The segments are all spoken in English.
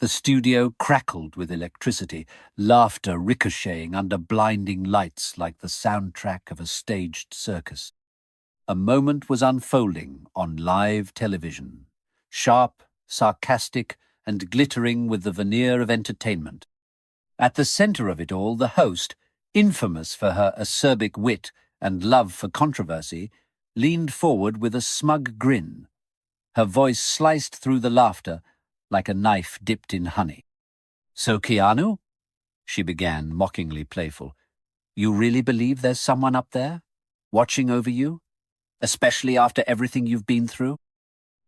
The studio crackled with electricity, laughter ricocheting under blinding lights like the soundtrack of a staged circus. A moment was unfolding on live television, sharp, sarcastic, and glittering with the veneer of entertainment. At the center of it all, the host, infamous for her acerbic wit and love for controversy, leaned forward with a smug grin. Her voice sliced through the laughter like a knife dipped in honey. "So, Keanu," she began, mockingly playful, "you really believe there's someone up there, watching over you, especially after everything you've been through?"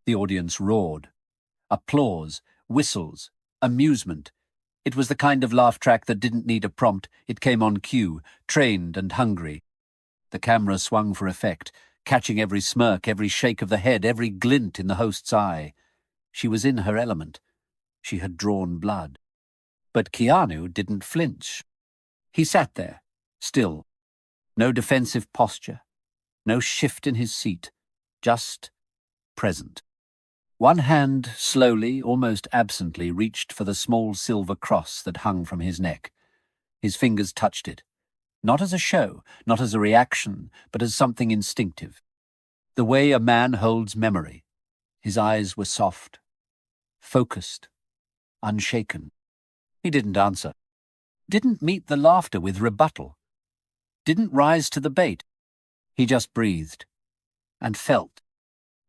The audience roared. Applause, whistles, amusement. It was the kind of laugh track that didn't need a prompt. It came on cue, trained and hungry. The camera swung for effect, catching every smirk, every shake of the head, every glint in the host's eye. She was in her element. She had drawn blood. But Keanu didn't flinch. He sat there, still. No defensive posture, no shift in his seat, just present. One hand slowly, almost absently, reached for the small silver cross that hung from his neck. His fingers touched it, not as a show, not as a reaction, but as something instinctive. The way a man holds memory. His eyes were soft, focused, unshaken. He didn't answer. Didn't meet the laughter with rebuttal. Didn't rise to the bait. He just breathed and felt.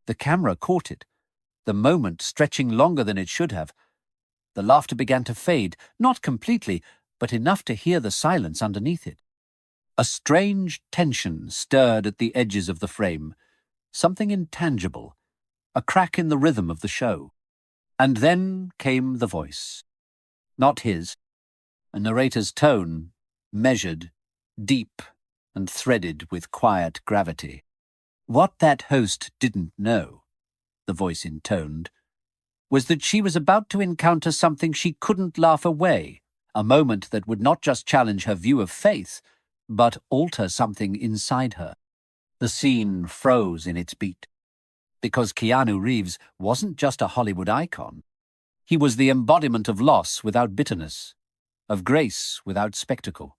The camera caught it, the moment stretching longer than it should have. The laughter began to fade, not completely, but enough to hear the silence underneath it. A strange tension stirred at the edges of the frame, something intangible, a crack in the rhythm of the show. And then came the voice. Not his. A narrator's tone, measured, deep, and threaded with quiet gravity. What that host didn't know, the voice intoned, was that she was about to encounter something she couldn't laugh away, a moment that would not just challenge her view of faith, but alter something inside her. The scene froze in its beat. Because Keanu Reeves wasn't just a Hollywood icon. He was the embodiment of loss without bitterness, of grace without spectacle.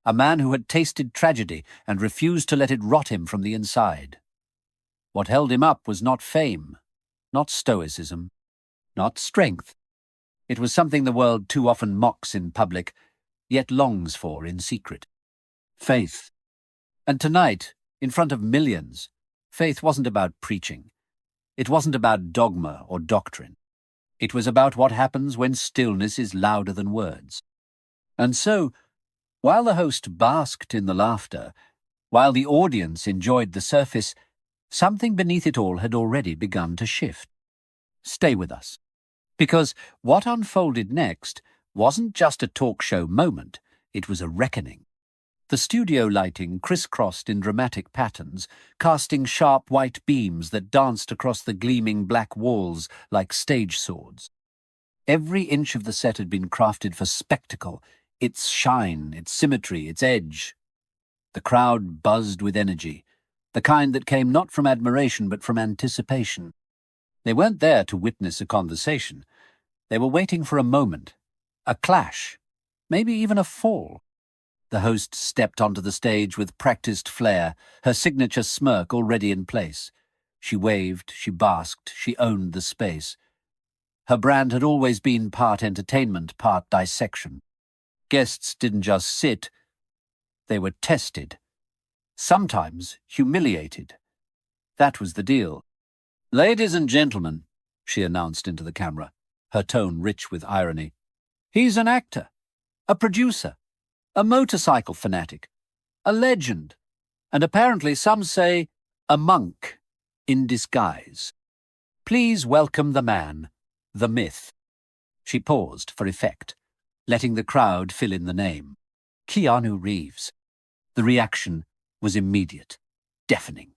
A man who had tasted tragedy and refused to let it rot him from the inside. What held him up was not fame, not stoicism, not strength. It was something the world too often mocks in public, yet longs for in secret. Faith. And tonight, in front of millions, faith wasn't about preaching. It wasn't about dogma or doctrine. It was about what happens when stillness is louder than words. And so, while the host basked in the laughter, while the audience enjoyed the surface, something beneath it all had already begun to shift. Stay with us. Because what unfolded next wasn't just a talk show moment, it was a reckoning. The studio lighting crisscrossed in dramatic patterns, casting sharp white beams that danced across the gleaming black walls like stage swords. Every inch of the set had been crafted for spectacle, its shine, its symmetry, its edge. The crowd buzzed with energy, the kind that came not from admiration but from anticipation. They weren't there to witness a conversation. They were waiting for a moment, a clash, maybe even a fall. The host stepped onto the stage with practiced flair, her signature smirk already in place. She waved, she basked, she owned the space. Her brand had always been part entertainment, part dissection. Guests didn't just sit, they were tested. Sometimes humiliated. That was the deal. "Ladies and gentlemen," she announced into the camera, her tone rich with irony, "he's an actor, a producer, a motorcycle fanatic, a legend, and apparently some say a monk in disguise. Please welcome the man, the myth." She paused for effect, letting the crowd fill in the name. Keanu Reeves. The reaction was immediate, deafening.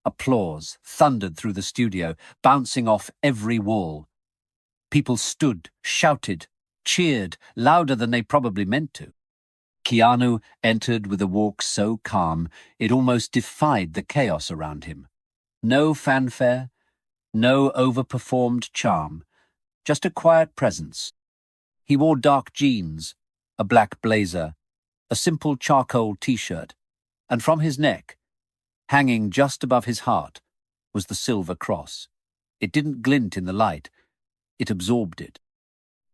Applause thundered through the studio, bouncing off every wall. People stood, shouted, cheered, louder than they probably meant to. Keanu entered with a walk so calm it almost defied the chaos around him. No fanfare, no overperformed charm, just a quiet presence. He wore dark jeans, a black blazer, a simple charcoal t-shirt, and from his neck, hanging just above his heart, was the silver cross. It didn't glint in the light, it absorbed it,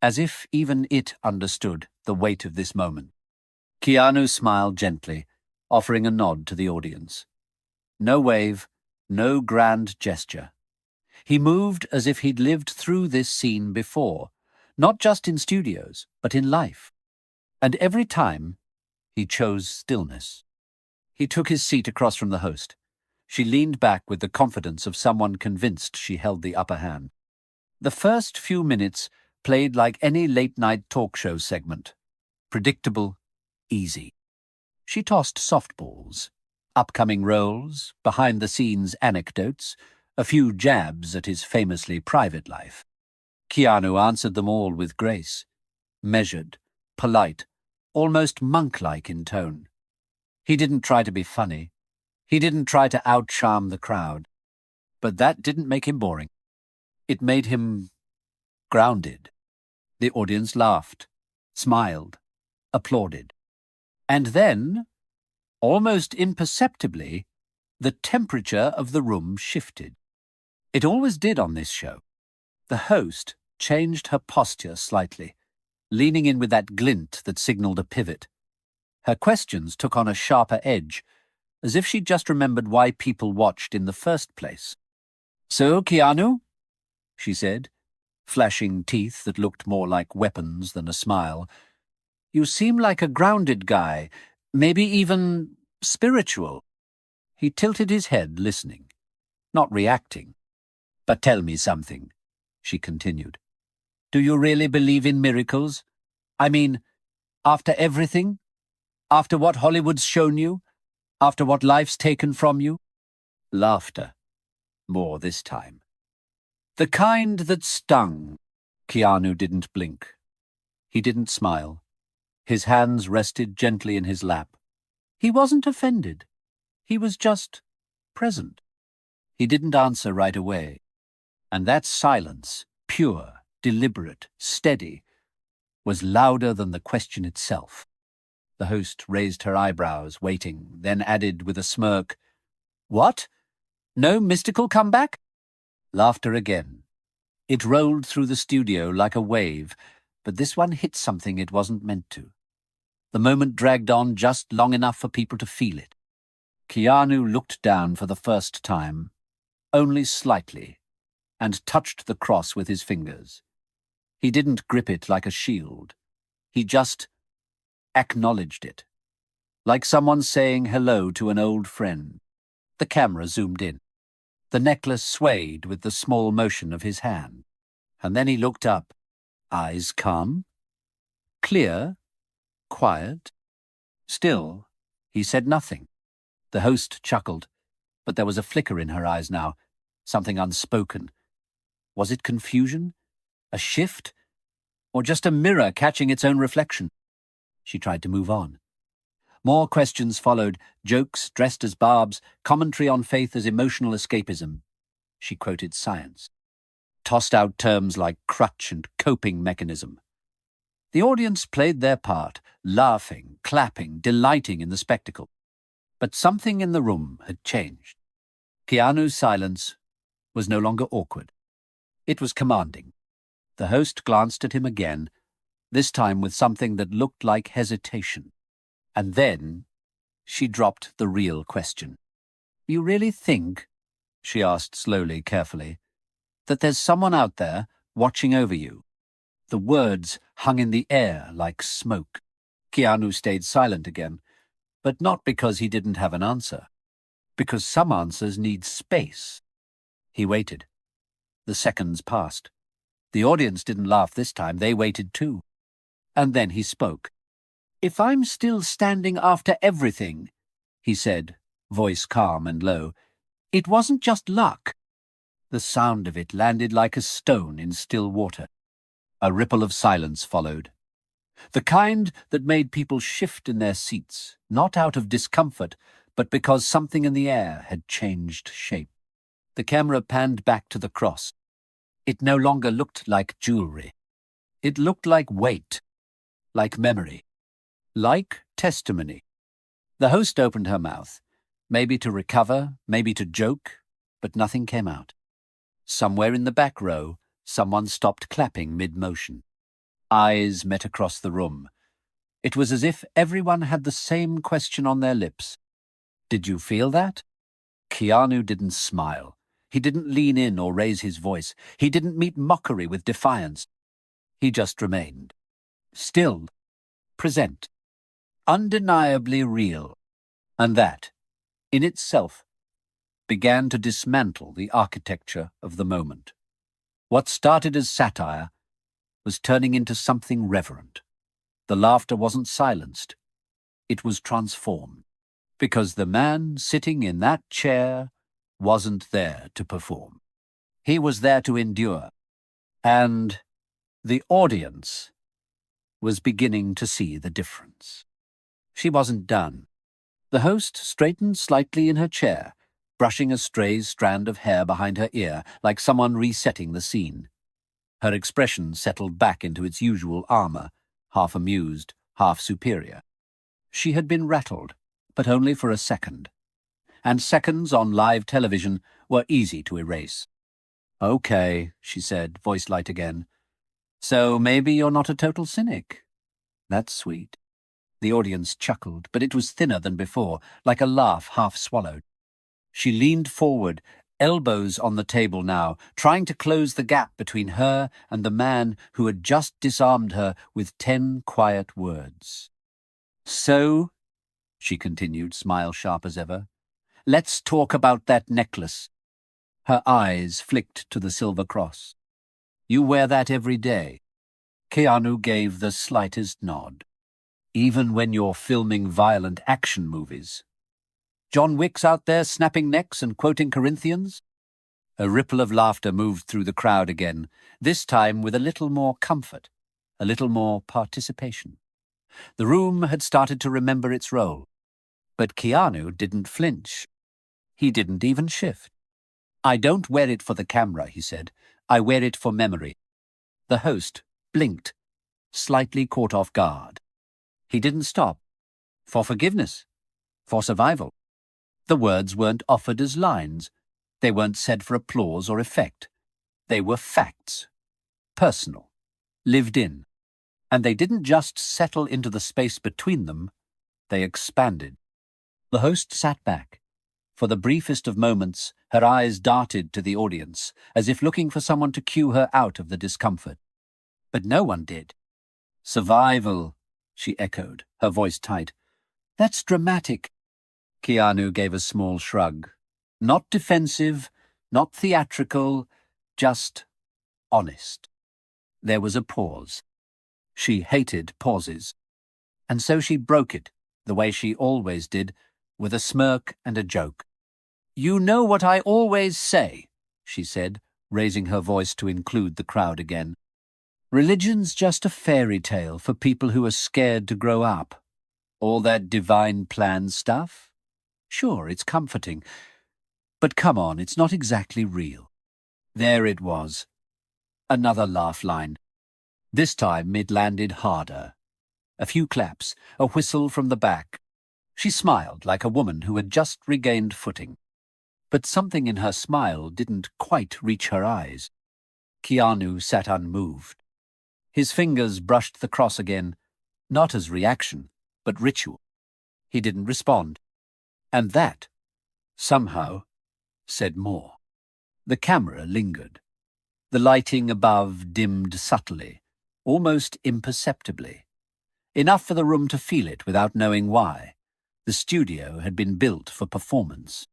as if even it understood the weight of this moment. Keanu smiled gently, offering a nod to the audience. No wave, no grand gesture. He moved as if he'd lived through this scene before, not just in studios, but in life. And every time, he chose stillness. He took his seat across from the host. She leaned back with the confidence of someone convinced she held the upper hand. The first few minutes played like any late-night talk show segment. Predictable, easy. She tossed softballs, upcoming roles, behind-the-scenes anecdotes, a few jabs at his famously private life. Keanu answered them all with grace, measured, polite, almost monk-like in tone. He didn't try to be funny. He didn't try to out-charm the crowd. But that didn't make him boring. It made him grounded. The audience laughed, smiled, applauded. And then, almost imperceptibly, the temperature of the room shifted. It always did on this show. The host changed her posture slightly, leaning in with that glint that signaled a pivot. Her questions took on a sharper edge, as if she'd just remembered why people watched in the first place. "So, Keanu?" she said, flashing teeth that looked more like weapons than a smile. "You seem like a grounded guy, maybe even spiritual." He tilted his head, listening, not reacting. "But tell me something," she continued. "Do you really believe in miracles? I mean, after everything? After what Hollywood's shown you? After what life's taken from you?" Laughter. More this time. The kind that stung. Keanu didn't blink. He didn't smile. His hands rested gently in his lap. He wasn't offended. He was just present. He didn't answer right away. And that silence, pure, deliberate, steady, was louder than the question itself. The host raised her eyebrows, waiting, then added with a smirk, "What? No mystical comeback?" Laughter again. It rolled through the studio like a wave, but this one hit something it wasn't meant to. The moment dragged on just long enough for people to feel it. Keanu looked down for the first time, only slightly, and touched the cross with his fingers. He didn't grip it like a shield. He just acknowledged it, like someone saying hello to an old friend. The camera zoomed in. The necklace swayed with the small motion of his hand. And then he looked up, eyes calm, clear, quiet. Still, he said nothing. The host chuckled, but there was a flicker in her eyes now, something unspoken. Was it confusion? A shift? Or just a mirror catching its own reflection? She tried to move on. More questions followed, jokes dressed as barbs, commentary on faith as emotional escapism. She quoted science. Tossed out terms like crutch and coping mechanism. The audience played their part, laughing, clapping, delighting in the spectacle. But something in the room had changed. Keanu's silence was no longer awkward. It was commanding. The host glanced at him again, this time with something that looked like hesitation. And then she dropped the real question. "You really think," she asked slowly, carefully, "that there's someone out there watching over you?" The words hung in the air like smoke. Keanu stayed silent again, but not because he didn't have an answer, because some answers need space. He waited. The seconds passed. The audience didn't laugh this time, they waited too. And then he spoke. "If I'm still standing after everything," he said, voice calm and low, "it wasn't just luck." The sound of it landed like a stone in still water. A ripple of silence followed. The kind that made people shift in their seats, not out of discomfort, but because something in the air had changed shape. The camera panned back to the cross. It no longer looked like jewelry. It looked like weight, like memory, like testimony. The host opened her mouth, maybe to recover, maybe to joke, but nothing came out. Somewhere in the back row, someone stopped clapping mid-motion. Eyes met across the room. It was as if everyone had the same question on their lips. Did you feel that? Keanu didn't smile. He didn't lean in or raise his voice. He didn't meet mockery with defiance. He just remained. Still, present. Undeniably real. And that, in itself, began to dismantle the architecture of the moment. What started as satire was turning into something reverent. The laughter wasn't silenced. It was transformed. Because the man sitting in that chair wasn't there to perform. He was there to endure. And the audience was beginning to see the difference. She wasn't done. The host straightened slightly in her chair, brushing a stray strand of hair behind her ear, like someone resetting the scene. Her expression settled back into its usual armor, half amused, half superior. She had been rattled, but only for a second. And seconds on live television were easy to erase. "Okay," she said, voice light again. "So maybe you're not a total cynic. That's sweet." The audience chuckled, but it was thinner than before, like a laugh half swallowed. She leaned forward, elbows on the table now, trying to close the gap between her and the man who had just disarmed her with 10 quiet words. "So," she continued, smile sharp as ever, "let's talk about that necklace." Her eyes flicked to the silver cross. "You wear that every day." Keanu gave the slightest nod. "Even when you're filming violent action movies? John Wick's out there snapping necks and quoting Corinthians?" A ripple of laughter moved through the crowd again, this time with a little more comfort, a little more participation. The room had started to remember its role. But Keanu didn't flinch. He didn't even shift. "I don't wear it for the camera," he said. "I wear it for memory." The host blinked, slightly caught off guard. He didn't stop. "For forgiveness. For survival." The words weren't offered as lines. They weren't said for applause or effect. They were facts. Personal. Lived in. And they didn't just settle into the space between them. They expanded. The host sat back. For the briefest of moments, her eyes darted to the audience, as if looking for someone to cue her out of the discomfort. But no one did. "Survival," she echoed, her voice tight. "That's dramatic." Keanu gave a small shrug. Not defensive, not theatrical, just honest. There was a pause. She hated pauses. And so she broke it, the way she always did, with a smirk and a joke. "You know what I always say," she said, raising her voice to include the crowd again. "Religion's just a fairy tale for people who are scared to grow up. All that divine plan stuff? Sure, it's comforting. But come on, it's not exactly real." There it was. Another laugh line. This time it landed harder. A few claps, a whistle from the back. She smiled like a woman who had just regained footing. But something in her smile didn't quite reach her eyes. Keanu sat unmoved. His fingers brushed the cross again, not as reaction, but ritual. He didn't respond. And that, somehow, said more. The camera lingered. The lighting above dimmed subtly, almost imperceptibly. Enough for the room to feel it without knowing why. The studio had been built for performance.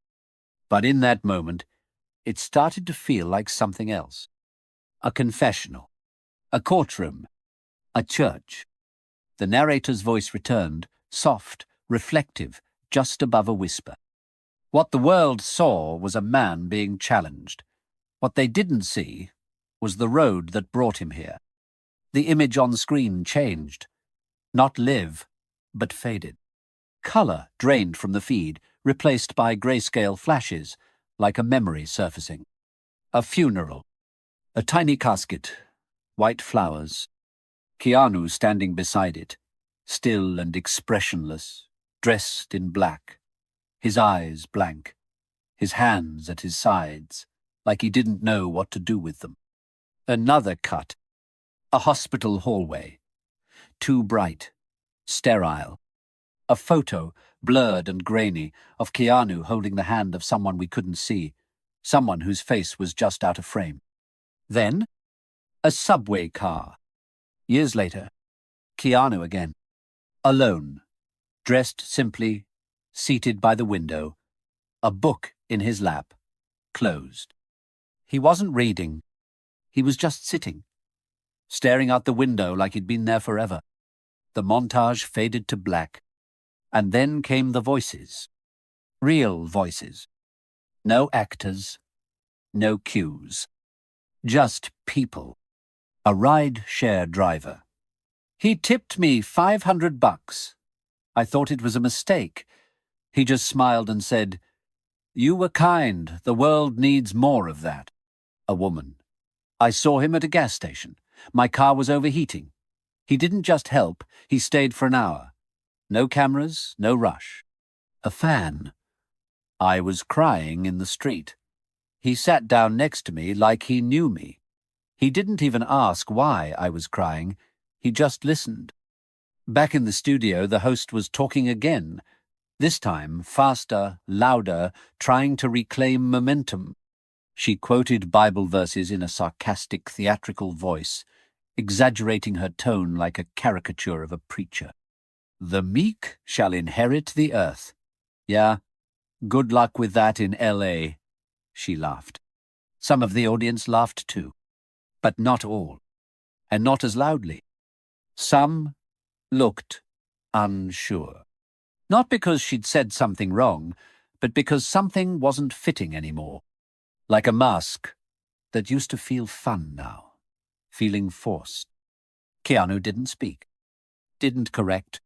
But in that moment, it started to feel like something else. A confessional. A courtroom. A church. The narrator's voice returned, soft, reflective, just above a whisper. What the world saw was a man being challenged. What they didn't see was the road that brought him here. The image on screen changed. Not live, but faded. Color drained from the feed, replaced by grayscale flashes, like a memory surfacing. A funeral. A tiny casket, white flowers, Keanu standing beside it, still and expressionless, dressed in black, his eyes blank, his hands at his sides, like he didn't know what to do with them. Another cut, a hospital hallway, too bright, sterile. A photo, blurred and grainy, of Keanu holding the hand of someone we couldn't see, someone whose face was just out of frame. Then, a subway car. Years later, Keanu again, alone, dressed simply, seated by the window, a book in his lap, closed. He wasn't reading. He was just sitting, staring out the window like he'd been there forever. The montage faded to black, and then came the voices. Real voices. No actors, no cues. Just people. A ride-share driver. He tipped me $500. I thought it was a mistake. He just smiled and said, "You were kind. The world needs more of that." A woman. I saw him at a gas station. My car was overheating. He didn't just help, he stayed for an hour. No cameras, no rush. A fan. I was crying in the street. He sat down next to me like he knew me. He didn't even ask why I was crying. He just listened. Back in the studio, the host was talking again, this time faster, louder, trying to reclaim momentum. She quoted Bible verses in a sarcastic, theatrical voice, exaggerating her tone like a caricature of a preacher. "The meek shall inherit the earth." Yeah, good luck with that in L.A., she laughed. Some of the audience laughed too, but not all, and not as loudly. Some looked unsure. Not because she'd said something wrong, but because something wasn't fitting anymore. Like a mask that used to feel fun now, feeling forced. Keanu didn't speak, didn't correct,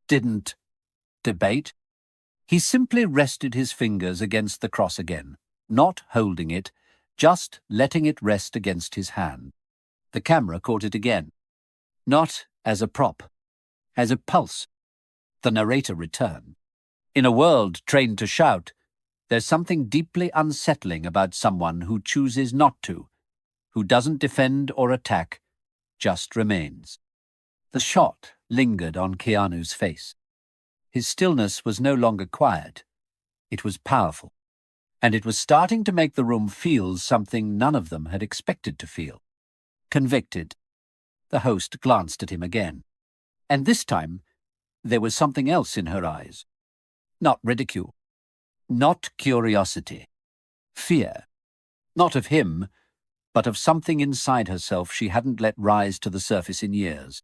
didn't debate. He simply rested his fingers against the cross again, not holding it, just letting it rest against his hand. The camera caught it again. Not as a prop, as a pulse. The narrator returned. In a world trained to shout, there's something deeply unsettling about someone who chooses not to, who doesn't defend or attack, just remains. The shot lingered on Keanu's face. His stillness was no longer quiet. It was powerful, and it was starting to make the room feel something none of them had expected to feel. Convicted. The host glanced at him again, and this time there was something else in her eyes. Not ridicule. Not curiosity. Fear. Not of him, but of something inside herself she hadn't let rise to the surface in years.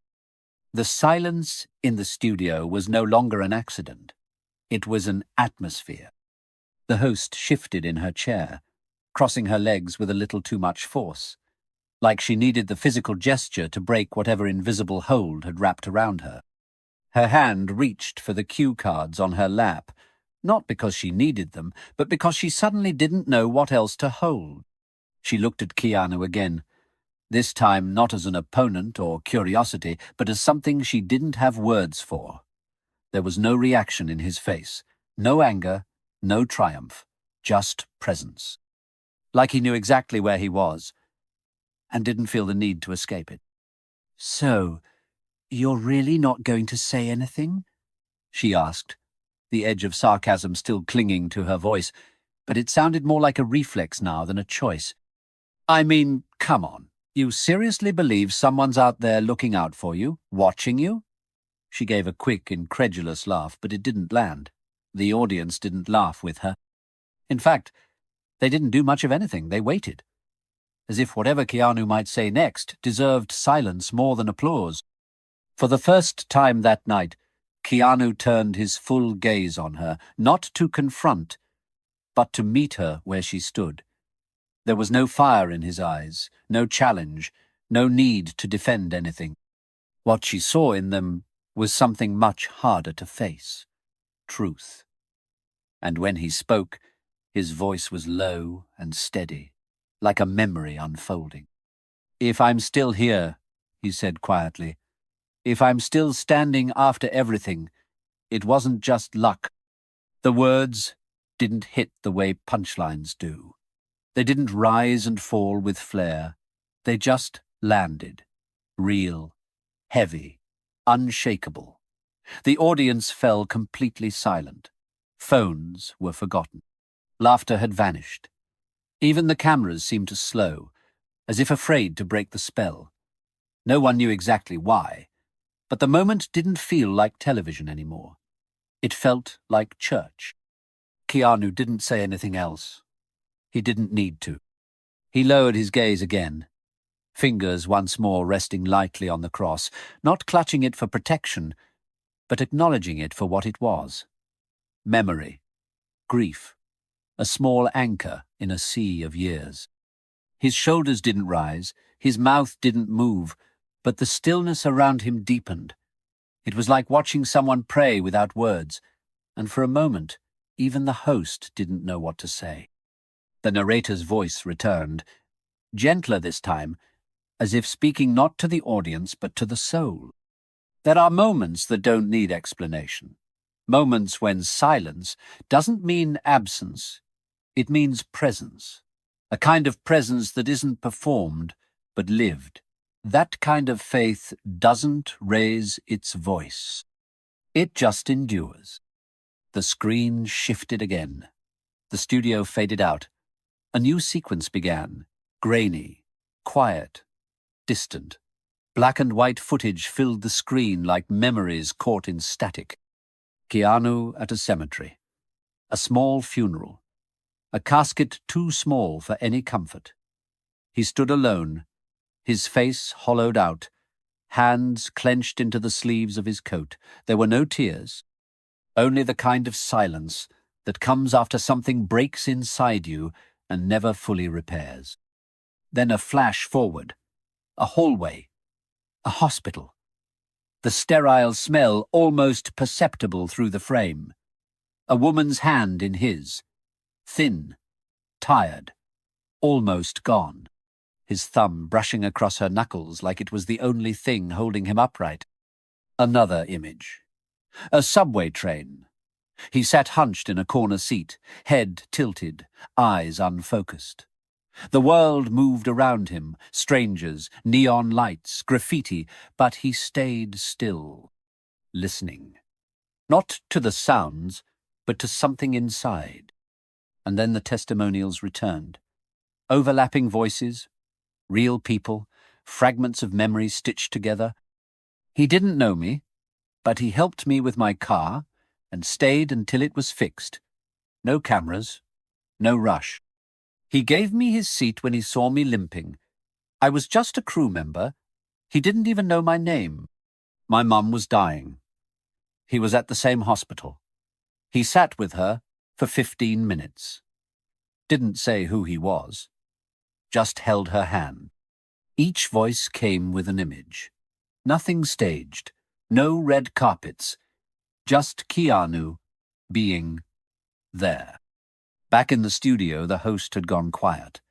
The silence in the studio was no longer an accident. It was an atmosphere. The host shifted in her chair, crossing her legs with a little too much force, like she needed the physical gesture to break whatever invisible hold had wrapped around her. Her hand reached for the cue cards on her lap, not because she needed them, but because she suddenly didn't know what else to hold. She looked at Keanu again, this time not as an opponent or curiosity, but as something she didn't have words for. There was no reaction in his face, no anger, no triumph, just presence. Like he knew exactly where he was, and didn't feel the need to escape it. "So, you're really not going to say anything?" she asked, the edge of sarcasm still clinging to her voice, but it sounded more like a reflex now than a choice. "I mean, come on. You seriously believe someone's out there looking out for you, watching you?" She gave a quick, incredulous laugh, but it didn't land. The audience didn't laugh with her. In fact, they didn't do much of anything. They waited, as if whatever Keanu might say next deserved silence more than applause. For the first time that night, Keanu turned his full gaze on her, not to confront, but to meet her where she stood. There was no fire in his eyes, no challenge, no need to defend anything. What she saw in them was something much harder to face: truth. And when he spoke, his voice was low and steady, like a memory unfolding. "If I'm still here," he said quietly, "if I'm still standing after everything, it wasn't just luck." The words didn't hit the way punchlines do. They didn't rise and fall with flair. They just landed. Real, heavy, unshakable. The audience fell completely silent. Phones were forgotten. Laughter had vanished. Even the cameras seemed to slow, as if afraid to break the spell. No one knew exactly why, but the moment didn't feel like television anymore. It felt like church. Keanu didn't say anything else. He didn't need to. He lowered his gaze again, fingers once more resting lightly on the cross, not clutching it for protection, but acknowledging it for what it was. Memory, grief, a small anchor in a sea of years. His shoulders didn't rise, his mouth didn't move, but the stillness around him deepened. It was like watching someone pray without words, and for a moment, even the host didn't know what to say. The narrator's voice returned, gentler this time, as if speaking not to the audience but to the soul. There are moments that don't need explanation. Moments when silence doesn't mean absence, it means presence. A kind of presence that isn't performed, but lived. That kind of faith doesn't raise its voice. It just endures. The screen shifted again. The studio faded out. A new sequence began, grainy, quiet, distant. Black and white footage filled the screen like memories caught in static. Keanu at a cemetery. A small funeral. A casket too small for any comfort. He stood alone, his face hollowed out, hands clenched into the sleeves of his coat. There were no tears, only the kind of silence that comes after something breaks inside you and never fully repairs. Then a flash forward, a hallway, a hospital. The sterile smell almost perceptible through the frame. A woman's hand in his, thin, tired, almost gone. His thumb brushing across her knuckles like it was the only thing holding him upright. Another image. A subway train. He sat hunched in a corner seat, head tilted, eyes unfocused. The world moved around him, strangers, neon lights, graffiti, but he stayed still, listening. Not to the sounds, but to something inside. And then the testimonials returned. Overlapping voices, real people, fragments of memory stitched together. He didn't know me, but he helped me with my car and stayed until it was fixed. No cameras, no rush. He gave me his seat when he saw me limping. I was just a crew member. He didn't even know my name. My mum was dying. He was at the same hospital. He sat with her for 15 minutes. Didn't say who he was. Just held her hand. Each voice came with an image. Nothing staged. No red carpets. Just Keanu being there. Back in the studio, the host had gone quiet.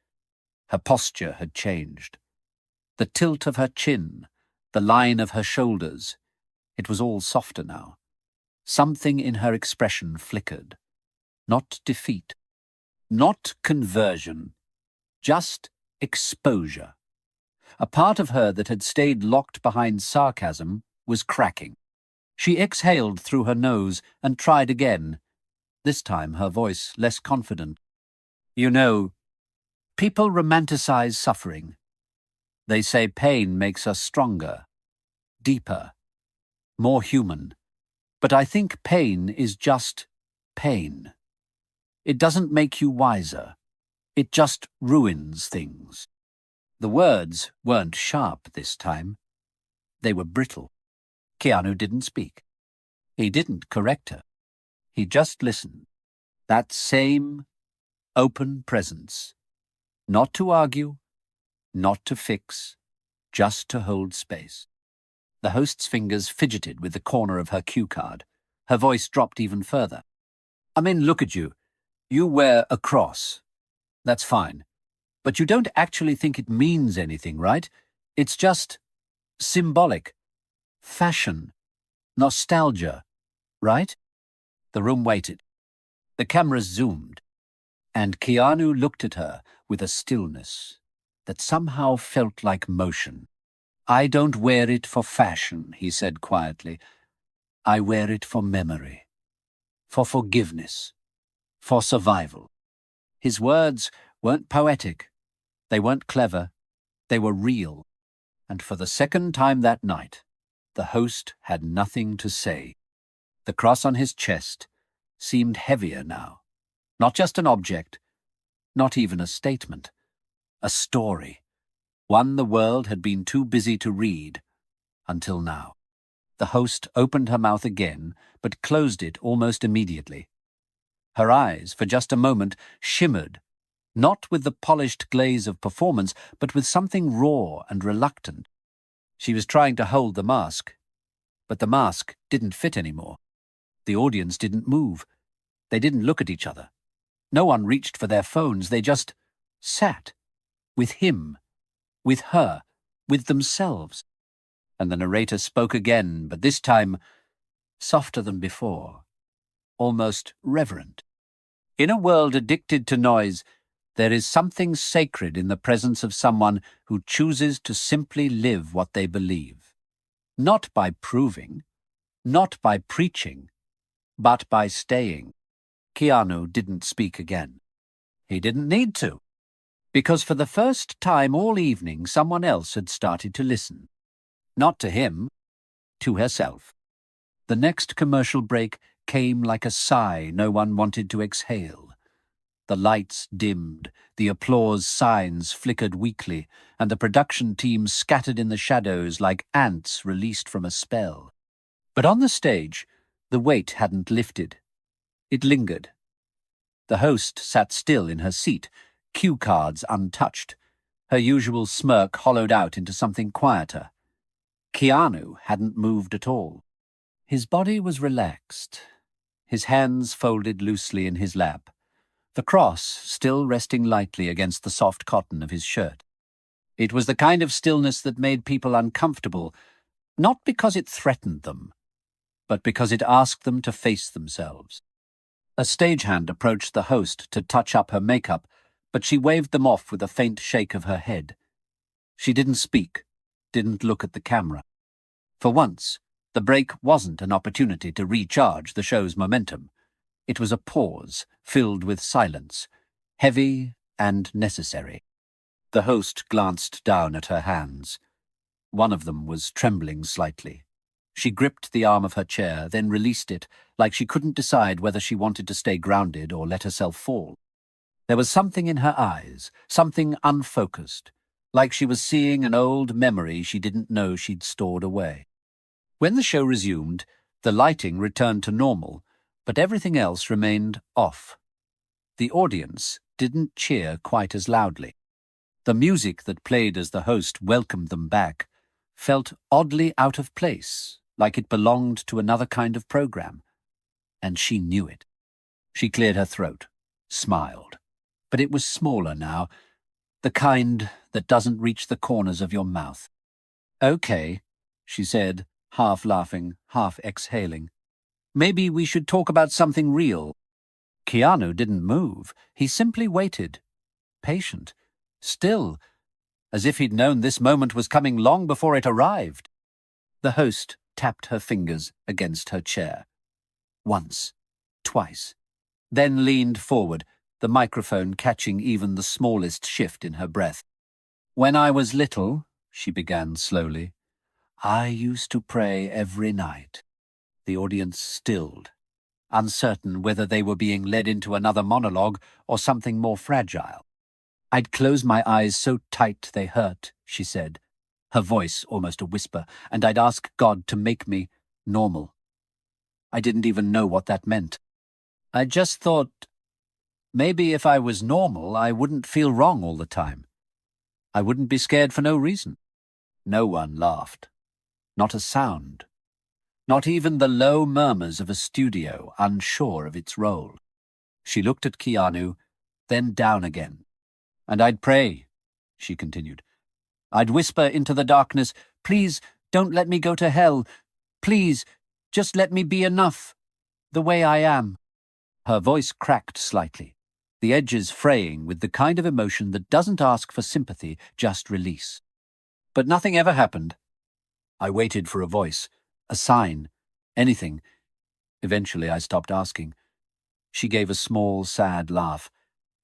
Her posture had changed. The tilt of her chin, the line of her shoulders, it was all softer now. Something in her expression flickered. Not defeat. Not conversion. Just exposure. A part of her that had stayed locked behind sarcasm was cracking. She exhaled through her nose and tried again. This time her voice less confident. You know, people romanticize suffering. They say pain makes us stronger, deeper, more human. But I think pain is just pain. It doesn't make you wiser. It just ruins things. The words weren't sharp this time. They were brittle. Keanu didn't speak. He didn't correct her. He just listened. That same open presence. Not to argue, not to fix, just to hold space. The host's fingers fidgeted with the corner of her cue card. Her voice dropped even further. I mean, look at you. You wear a cross. That's fine. But you don't actually think it means anything, right? It's just symbolic. Fashion. Nostalgia. Right? The room waited. The cameras zoomed, and Keanu looked at her with a stillness that somehow felt like motion. "I don't wear it for fashion," he said quietly. "I wear it for memory, for forgiveness, for survival." His words weren't poetic. They weren't clever. They were real. And for the second time that night, the host had nothing to say. The cross on his chest seemed heavier now. Not just an object, not even a statement. A story. One the world had been too busy to read, until now. The host opened her mouth again, but closed it almost immediately. Her eyes, for just a moment, shimmered, not with the polished glaze of performance, but with something raw and reluctant. She was trying to hold the mask, but the mask didn't fit anymore. The audience didn't move. They didn't look at each other. No one reached for their phones. They just sat, with him, with her, with themselves. And the narrator spoke again, but this time softer than before, almost reverent. "In a world addicted to noise, there is something sacred in the presence of someone who chooses to simply live what they believe. Not by proving, not by preaching, but by staying." Keanu didn't speak again. He didn't need to, because for the first time all evening someone else had started to listen. Not to him, to herself. The next commercial break came like a sigh no one wanted to exhale. The lights dimmed, the applause signs flickered weakly, and the production team scattered in the shadows like ants released from a spell. But on the stage, the weight hadn't lifted. It lingered. The host sat still in her seat, cue cards untouched, her usual smirk hollowed out into something quieter. Keanu hadn't moved at all. His body was relaxed, his hands folded loosely in his lap, the cross still resting lightly against the soft cotton of his shirt. It was the kind of stillness that made people uncomfortable, not because it threatened them, but because it asked them to face themselves. A stagehand approached the host to touch up her makeup, but she waved them off with a faint shake of her head. She didn't speak, didn't look at the camera. For once, the break wasn't an opportunity to recharge the show's momentum. It was a pause, filled with silence, heavy and necessary. The host glanced down at her hands. One of them was trembling slightly. She gripped the arm of her chair, then released it, like she couldn't decide whether she wanted to stay grounded or let herself fall. There was something in her eyes, something unfocused, like she was seeing an old memory she didn't know she'd stored away. When the show resumed, the lighting returned to normal, but everything else remained off. The audience didn't cheer quite as loudly. The music that played as the host welcomed them back felt oddly out of place, like it belonged to another kind of program. And she knew it. She cleared her throat, smiled. But it was smaller now, the kind that doesn't reach the corners of your mouth. "Okay," she said, half laughing, half exhaling. "Maybe we should talk about something real." Keanu didn't move. He simply waited, patient, still, as if he'd known this moment was coming long before it arrived. The host tapped her fingers against her chair. Once, twice, then leaned forward, the microphone catching even the smallest shift in her breath. "When I was little," she began slowly, "I used to pray every night." The audience stilled, uncertain whether they were being led into another monologue or something more fragile. "I'd close my eyes so tight they hurt," she said, her voice almost a whisper, "and I'd ask God to make me normal. I didn't even know what that meant. I just thought maybe if I was normal, I wouldn't feel wrong all the time. I wouldn't be scared for no reason." No one laughed. Not a sound. Not even the low murmurs of a studio unsure of its role. She looked at Keanu, then down again. And I'd pray, she continued. I'd whisper into the darkness, please, don't let me go to hell. Please, just let me be enough, the way I am. Her voice cracked slightly, the edges fraying with the kind of emotion that doesn't ask for sympathy, just release. But nothing ever happened. I waited for a voice, a sign, anything. Eventually I stopped asking. She gave a small, sad laugh,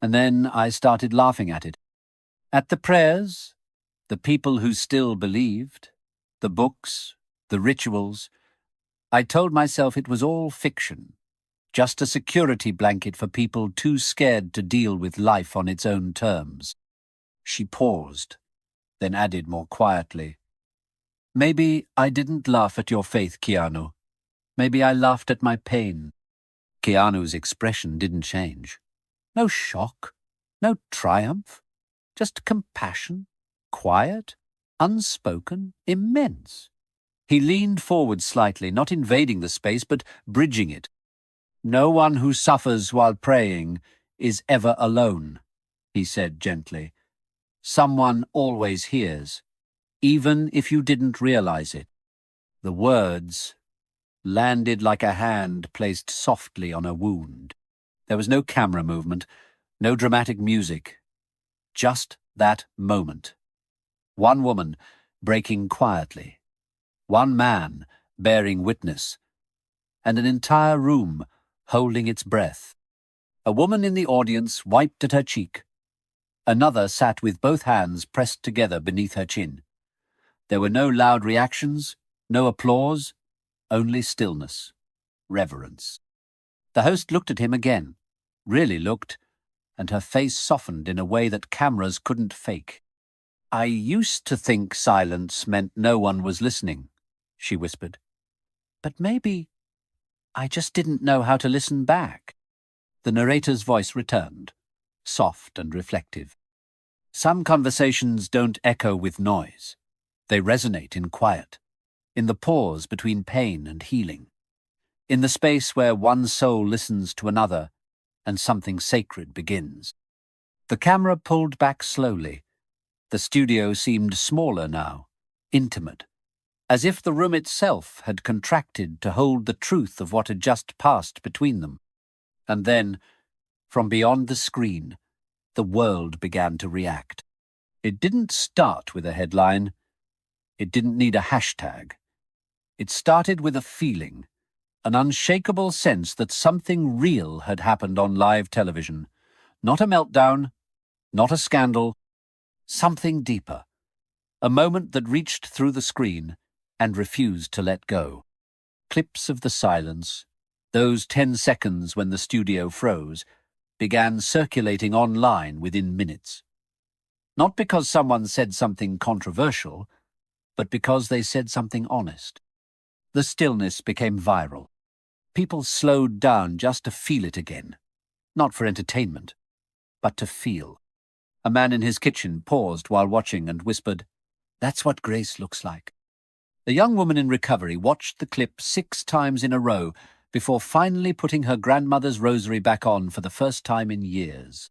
and then I started laughing at it. At the prayers, the people who still believed, the books, the rituals. I told myself it was all fiction, just a security blanket for people too scared to deal with life on its own terms. She paused, then added more quietly, maybe I didn't laugh at your faith, Keanu. Maybe I laughed at my pain. Keanu's expression didn't change. No shock, no triumph, just compassion, quiet, unspoken, immense. He leaned forward slightly, not invading the space, but bridging it. No one who suffers while praying is ever alone, he said gently. Someone always hears, even if you didn't realize it. The words landed like a hand placed softly on a wound. There was no camera movement, no dramatic music. Just that moment. One woman breaking quietly. One man bearing witness. And an entire room holding its breath. A woman in the audience wiped at her cheek. Another sat with both hands pressed together beneath her chin. There were no loud reactions, no applause, only stillness, reverence. The host looked at him again, really looked, and her face softened in a way that cameras couldn't fake. I used to think silence meant no one was listening, she whispered. But maybe I just didn't know how to listen back. The narrator's voice returned, soft and reflective. Some conversations don't echo with noise. They resonate in quiet, in the pause between pain and healing, in the space where one soul listens to another and something sacred begins. The camera pulled back slowly. The studio seemed smaller now, intimate, as if the room itself had contracted to hold the truth of what had just passed between them. And then, from beyond the screen, the world began to react. It didn't start with a headline. It didn't need a hashtag. It started with a feeling, an unshakable sense that something real had happened on live television. Not a meltdown, not a scandal, something deeper. A moment that reached through the screen and refused to let go. Clips of the silence, those 10 seconds when the studio froze, began circulating online within minutes. Not because someone said something controversial, but because they said something honest. The stillness became viral. People slowed down just to feel it again. Not for entertainment, but to feel. A man in his kitchen paused while watching and whispered, "That's what grace looks like." A young woman in recovery watched the clip 6 times in a row before finally putting her grandmother's rosary back on for the first time in years.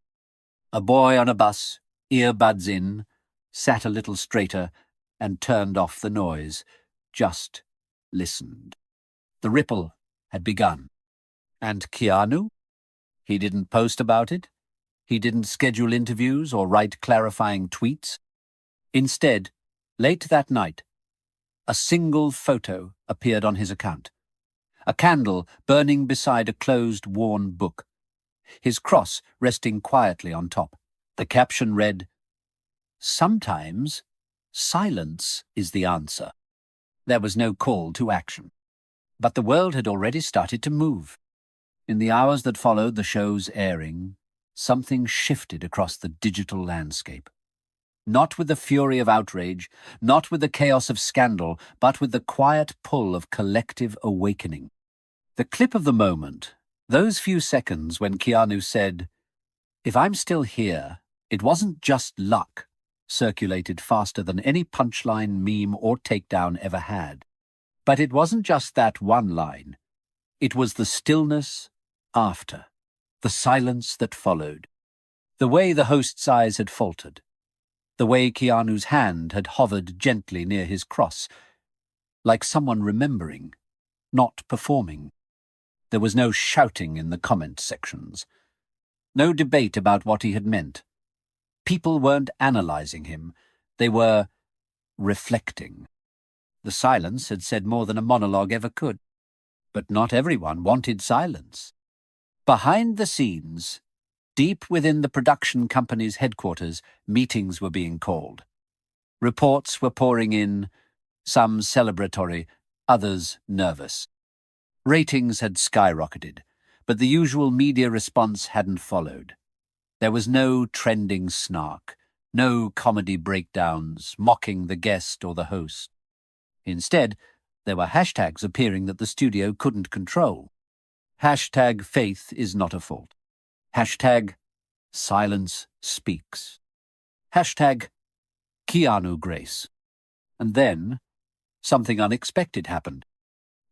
A boy on a bus, earbuds in, sat a little straighter and turned off the noise, just listened. The ripple had begun. And Keanu? He didn't post about it. He didn't schedule interviews or write clarifying tweets. Instead, late that night, a single photo appeared on his account. A candle burning beside a closed, worn book. His cross resting quietly on top. The caption read, "Sometimes silence is the answer." There was no call to action. But the world had already started to move. In the hours that followed the show's airing, something shifted across the digital landscape. Not with the fury of outrage, not with the chaos of scandal, but with the quiet pull of collective awakening. The clip of the moment, those few seconds when Keanu said, "If I'm still here, it wasn't just luck," circulated faster than any punchline, meme, or takedown ever had. But it wasn't just that one line. It was the stillness after, the silence that followed. The way the host's eyes had faltered, the way Keanu's hand had hovered gently near his cross, like someone remembering, not performing. There was no shouting in the comment sections, no debate about what he had meant. People weren't analysing him, they were reflecting. The silence had said more than a monologue ever could. But not everyone wanted silence. Behind the scenes, deep within the production company's headquarters, meetings were being called. Reports were pouring in, some celebratory, others nervous. Ratings had skyrocketed, but the usual media response hadn't followed. There was no trending snark, no comedy breakdowns mocking the guest or the host. Instead, there were hashtags appearing that the studio couldn't control. Hashtag faith is not a fault. Hashtag silence speaks. Hashtag Keanu Grace. And then, something unexpected happened.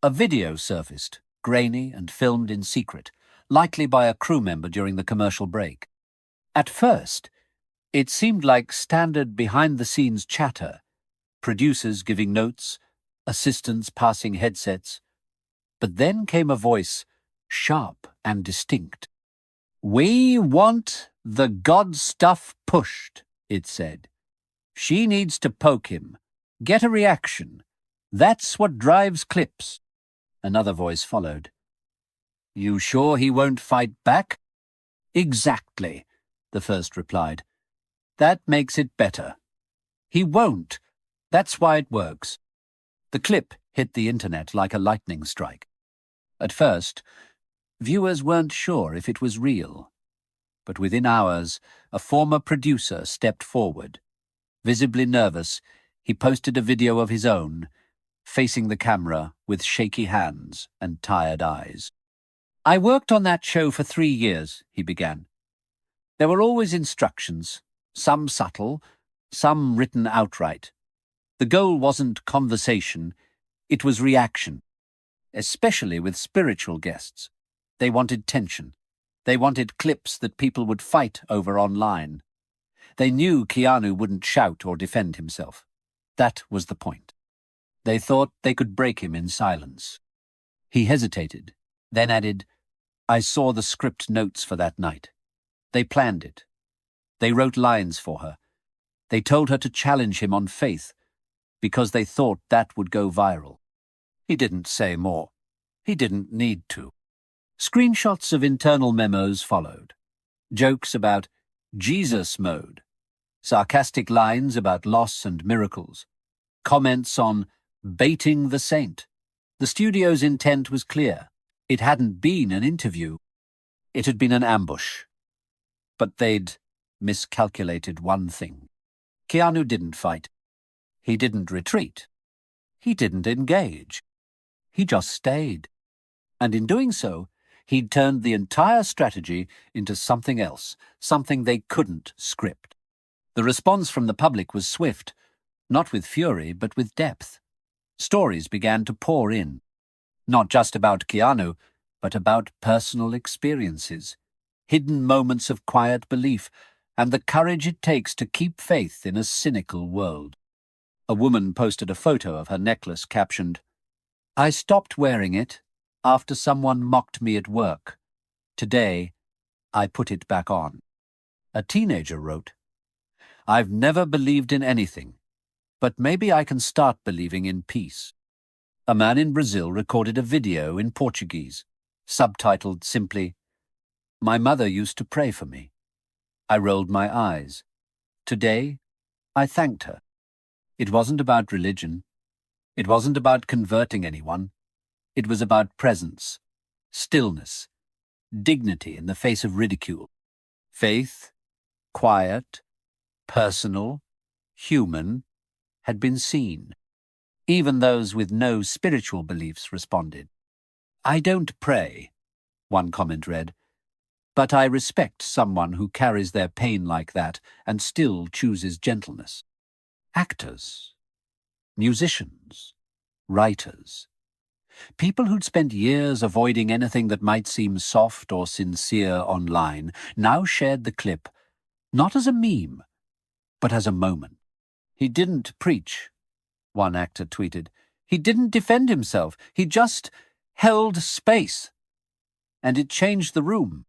A video surfaced, grainy and filmed in secret, likely by a crew member during the commercial break. At first, it seemed like standard behind-the-scenes chatter, producers giving notes, assistants passing headsets. But then came a voice, sharp and distinct. "We want the God stuff pushed," it said. "She needs to poke him, get a reaction. That's what drives clips." Another voice followed. "You sure he won't fight back?" "Exactly," the first replied. "That makes it better. He won't. That's why it works." The clip hit the internet like a lightning strike. At first, viewers weren't sure if it was real. But within hours, a former producer stepped forward. Visibly nervous, he posted a video of his own, facing the camera with shaky hands and tired eyes. "I worked on that show for 3 years," he began. "There were always instructions, some subtle, some written outright. The goal wasn't conversation, it was reaction, especially with spiritual guests. They wanted tension. They wanted clips that people would fight over online. They knew Keanu wouldn't shout or defend himself. That was the point. They thought they could break him in silence." He hesitated, then added, "I saw the script notes for that night. They planned it. They wrote lines for her. They told her to challenge him on faith, because they thought that would go viral." He didn't say more. He didn't need to. Screenshots of internal memos followed. Jokes about Jesus mode. Sarcastic lines about loss and miracles. Comments on baiting the saint. The studio's intent was clear. It hadn't been an interview. It had been an ambush. But they'd miscalculated one thing. Keanu didn't fight. He didn't retreat. He didn't engage. He just stayed. And in doing so, he'd turned the entire strategy into something else, something they couldn't script. The response from the public was swift, not with fury, but with depth. Stories began to pour in, not just about Keanu, but about personal experiences, hidden moments of quiet belief, and the courage it takes to keep faith in a cynical world. A woman posted a photo of her necklace captioned, "I stopped wearing it after someone mocked me at work. Today, I put it back on." A teenager wrote, "I've never believed in anything, but maybe I can start believing in peace." A man in Brazil recorded a video in Portuguese, subtitled simply, "My mother used to pray for me. I rolled my eyes. Today, I thanked her." It wasn't about religion. It wasn't about converting anyone. It was about presence, stillness, dignity in the face of ridicule. Faith, quiet, personal, human, had been seen. Even those with no spiritual beliefs responded. "I don't pray," one comment read, "but I respect someone who carries their pain like that and still chooses gentleness." Actors, musicians, writers, people who'd spent years avoiding anything that might seem soft or sincere online now shared the clip, Not as a meme, but as a moment. He didn't preach, one actor tweeted. He didn't defend himself. He just held space. And it changed the room.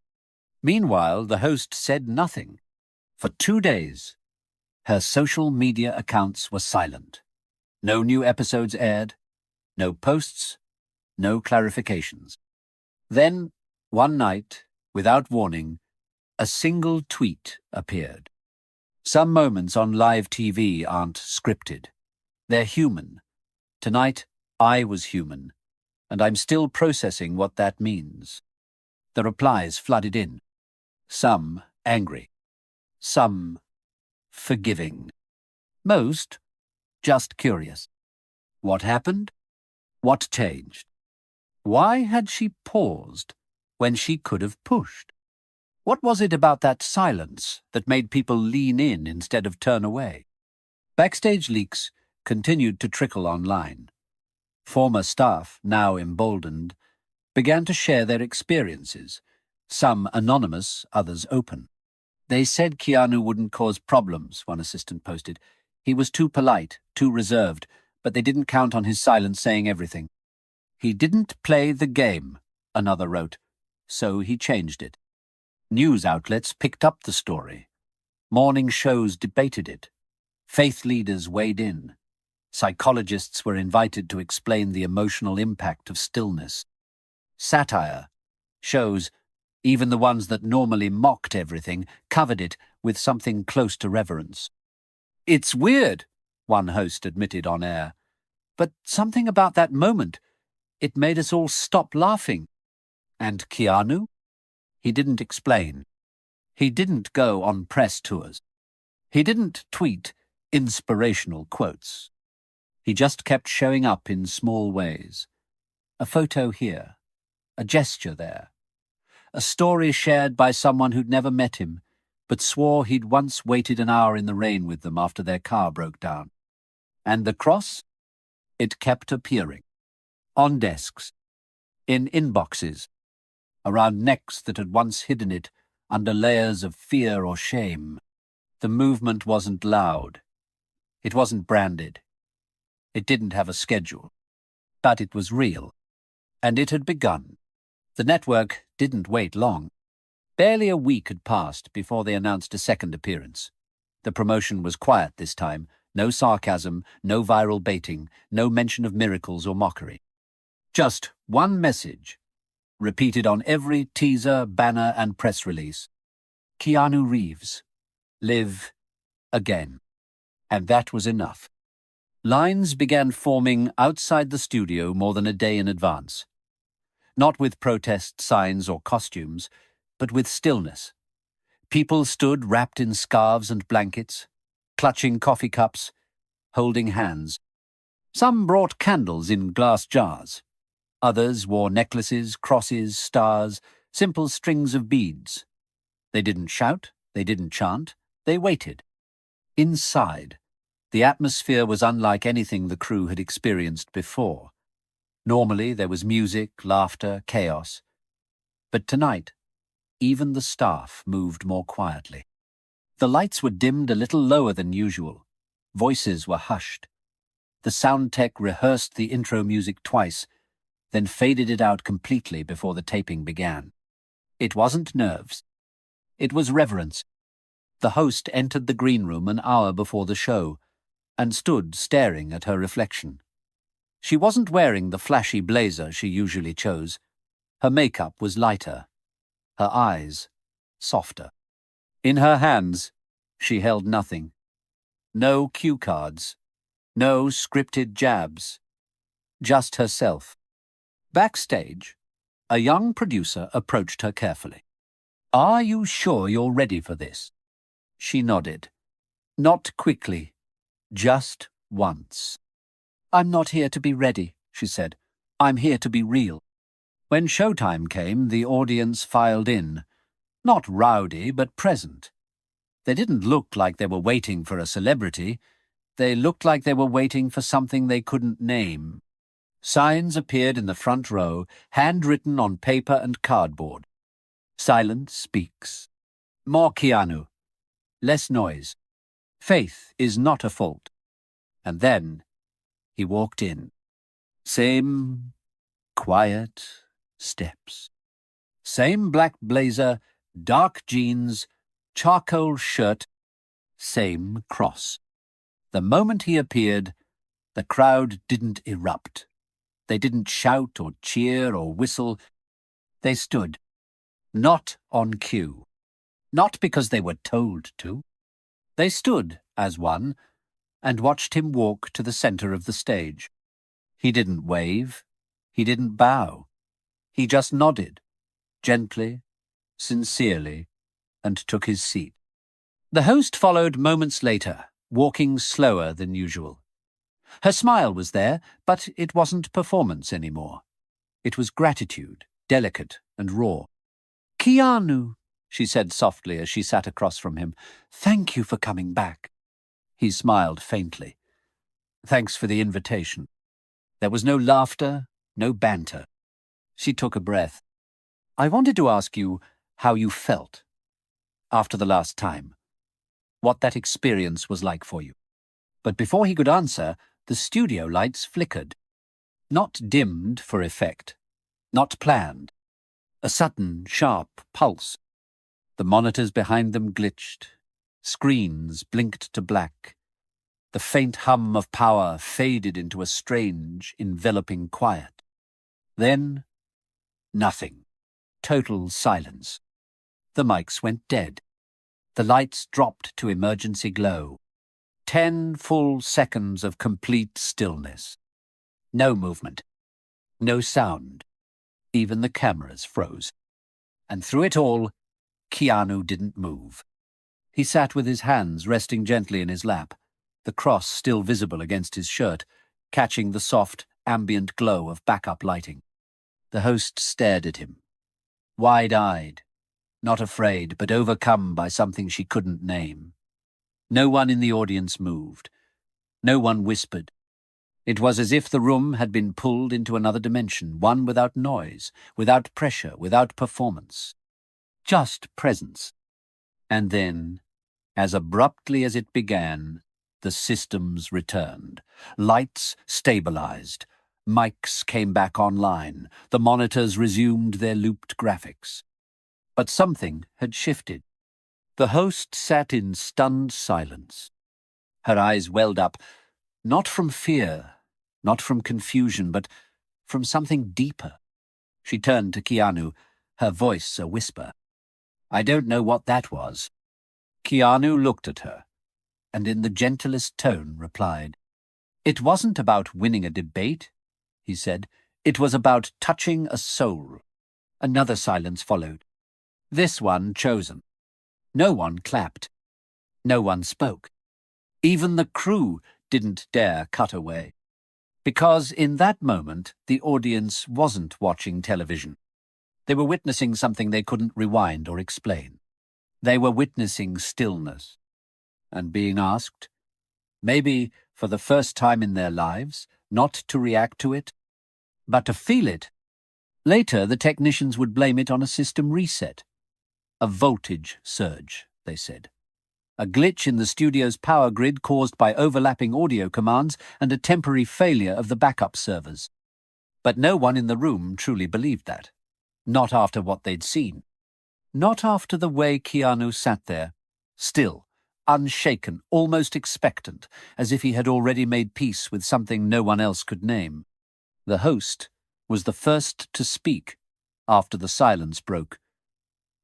Meanwhile, the host said nothing. For 2 days, her social media accounts were silent. No new episodes aired, no posts, no clarifications. Then, one night, without warning, a single tweet appeared. Some moments on live TV aren't scripted. They're human. Tonight, I was human, and I'm still processing what that means. The replies flooded in. Some angry. Some forgiving. Most just curious. What happened? What changed? Why had she paused when she could have pushed? What was it about that silence that made people lean in instead of turn away? Backstage leaks continued to trickle online. Former staff, now emboldened, began to share their experiences, some anonymous, others open. They said Keanu wouldn't cause problems, one assistant posted. He was too polite, too reserved, but they didn't count on his silence saying everything. He didn't play the game, another wrote, so he changed it. News outlets picked up the story. Morning shows debated it. Faith leaders weighed in. Psychologists were invited to explain the emotional impact of stillness. Satire, shows, even the ones that normally mocked everything, covered it with something close to reverence. It's weird, one host admitted on air, but something about that moment, it made us all stop laughing. And Keanu? He didn't explain. He didn't go on press tours. He didn't tweet inspirational quotes. He just kept showing up in small ways. A photo here, a gesture there, a story shared by someone who'd never met him, but swore he'd once waited an hour in the rain with them after their car broke down. And the cross? It kept appearing. On desks, in inboxes, around necks that had once hidden it under layers of fear or shame. The movement wasn't loud. It wasn't branded. It didn't have a schedule. But it was real. And it had begun. The network didn't wait long. Barely a week had passed before they announced a second appearance. The promotion was quiet this time. No sarcasm, no viral baiting, no mention of miracles or mockery. Just one message, repeated on every teaser, banner, and press release. Keanu Reeves. Live again. And that was enough. Lines began forming outside the studio more than a day in advance. Not with protest signs or costumes, but with stillness. People stood wrapped in scarves and blankets, clutching coffee cups, holding hands. Some brought candles in glass jars. Others wore necklaces, crosses, stars, simple strings of beads. They didn't shout, they didn't chant, they waited. Inside, the atmosphere was unlike anything the crew had experienced before. Normally there was music, laughter, chaos. But tonight, even the staff moved more quietly. The lights were dimmed a little lower than usual. Voices were hushed. The sound tech rehearsed the intro music twice, then faded it out completely before the taping began. It wasn't nerves. It was reverence. The host entered the green room an hour before the show and stood staring at her reflection. She wasn't wearing the flashy blazer she usually chose. Her makeup was lighter, her eyes softer. In her hands, she held nothing. No cue cards, no scripted jabs, just herself. Backstage, a young producer approached her carefully. "Are you sure you're ready for this?" She nodded. Not quickly, just once. "I'm not here to be ready," she said. "I'm here to be real." When showtime came, the audience filed in. Not rowdy, but present. They didn't look like they were waiting for a celebrity. They looked like they were waiting for something they couldn't name. Signs appeared in the front row, handwritten on paper and cardboard. Silence speaks. More Keanu. less noise. Faith is not a fault. And then he walked in. Same quiet steps. Same black blazer, dark jeans, charcoal shirt, same cross. The moment he appeared, the crowd didn't erupt. They didn't shout or cheer or whistle. They stood, not on cue, not because they were told to. They stood as one and watched him walk to the center of the stage. He didn't wave. He didn't bow. He just nodded, gently, sincerely, and took his seat. The host followed moments later, walking slower than usual. Her smile was there, but it wasn't performance anymore. It was gratitude, delicate and raw. "Keanu," she said softly as she sat across from him, "thank you for coming back." He smiled faintly. "Thanks for the invitation." There was no laughter, no banter. She took a breath. "I wanted to ask you how you felt after the last time, what that experience was like for you." But before he could answer, the studio lights flickered. Not dimmed for effect, not planned. A sudden, sharp pulse. The monitors behind them glitched. Screens blinked to black. The faint hum of power faded into a strange, enveloping quiet. Then, nothing. Total silence. The mics went dead. The lights dropped to emergency glow. 10 full seconds of complete stillness. No movement. No sound. Even the cameras froze. And through it all, Keanu didn't move. He sat with his hands resting gently in his lap, the cross still visible against his shirt, catching the soft, ambient glow of backup lighting. The host stared at him, wide-eyed, not afraid, but overcome by something she couldn't name. No one in the audience moved. No one whispered. It was as if the room had been pulled into another dimension, one without noise, without pressure, without performance. Just presence. And then, as abruptly as it began, the systems returned. Lights stabilized. Mics came back online. The monitors resumed their looped graphics. But something had shifted. The host sat in stunned silence. Her eyes welled up, not from fear, not from confusion, but from something deeper. She turned to Keanu, her voice a whisper. "I don't know what that was." Keanu looked at her, and in the gentlest tone replied, "It wasn't about winning a debate," he said. "It was about touching a soul." Another silence followed. This one chosen. No one clapped. No one spoke. Even the crew didn't dare cut away. Because in that moment, the audience wasn't watching television. They were witnessing something they couldn't rewind or explain. They were witnessing stillness. And being asked, maybe for the first time in their lives, not to react to it, but to feel it. Later, the technicians would blame it on a system reset. A voltage surge, they said. A glitch in the studio's power grid caused by overlapping audio commands and a temporary failure of the backup servers. But no one in the room truly believed that. Not after what they'd seen. Not after the way Keanu sat there, still, unshaken, almost expectant, as if he had already made peace with something no one else could name. The host was the first to speak after the silence broke.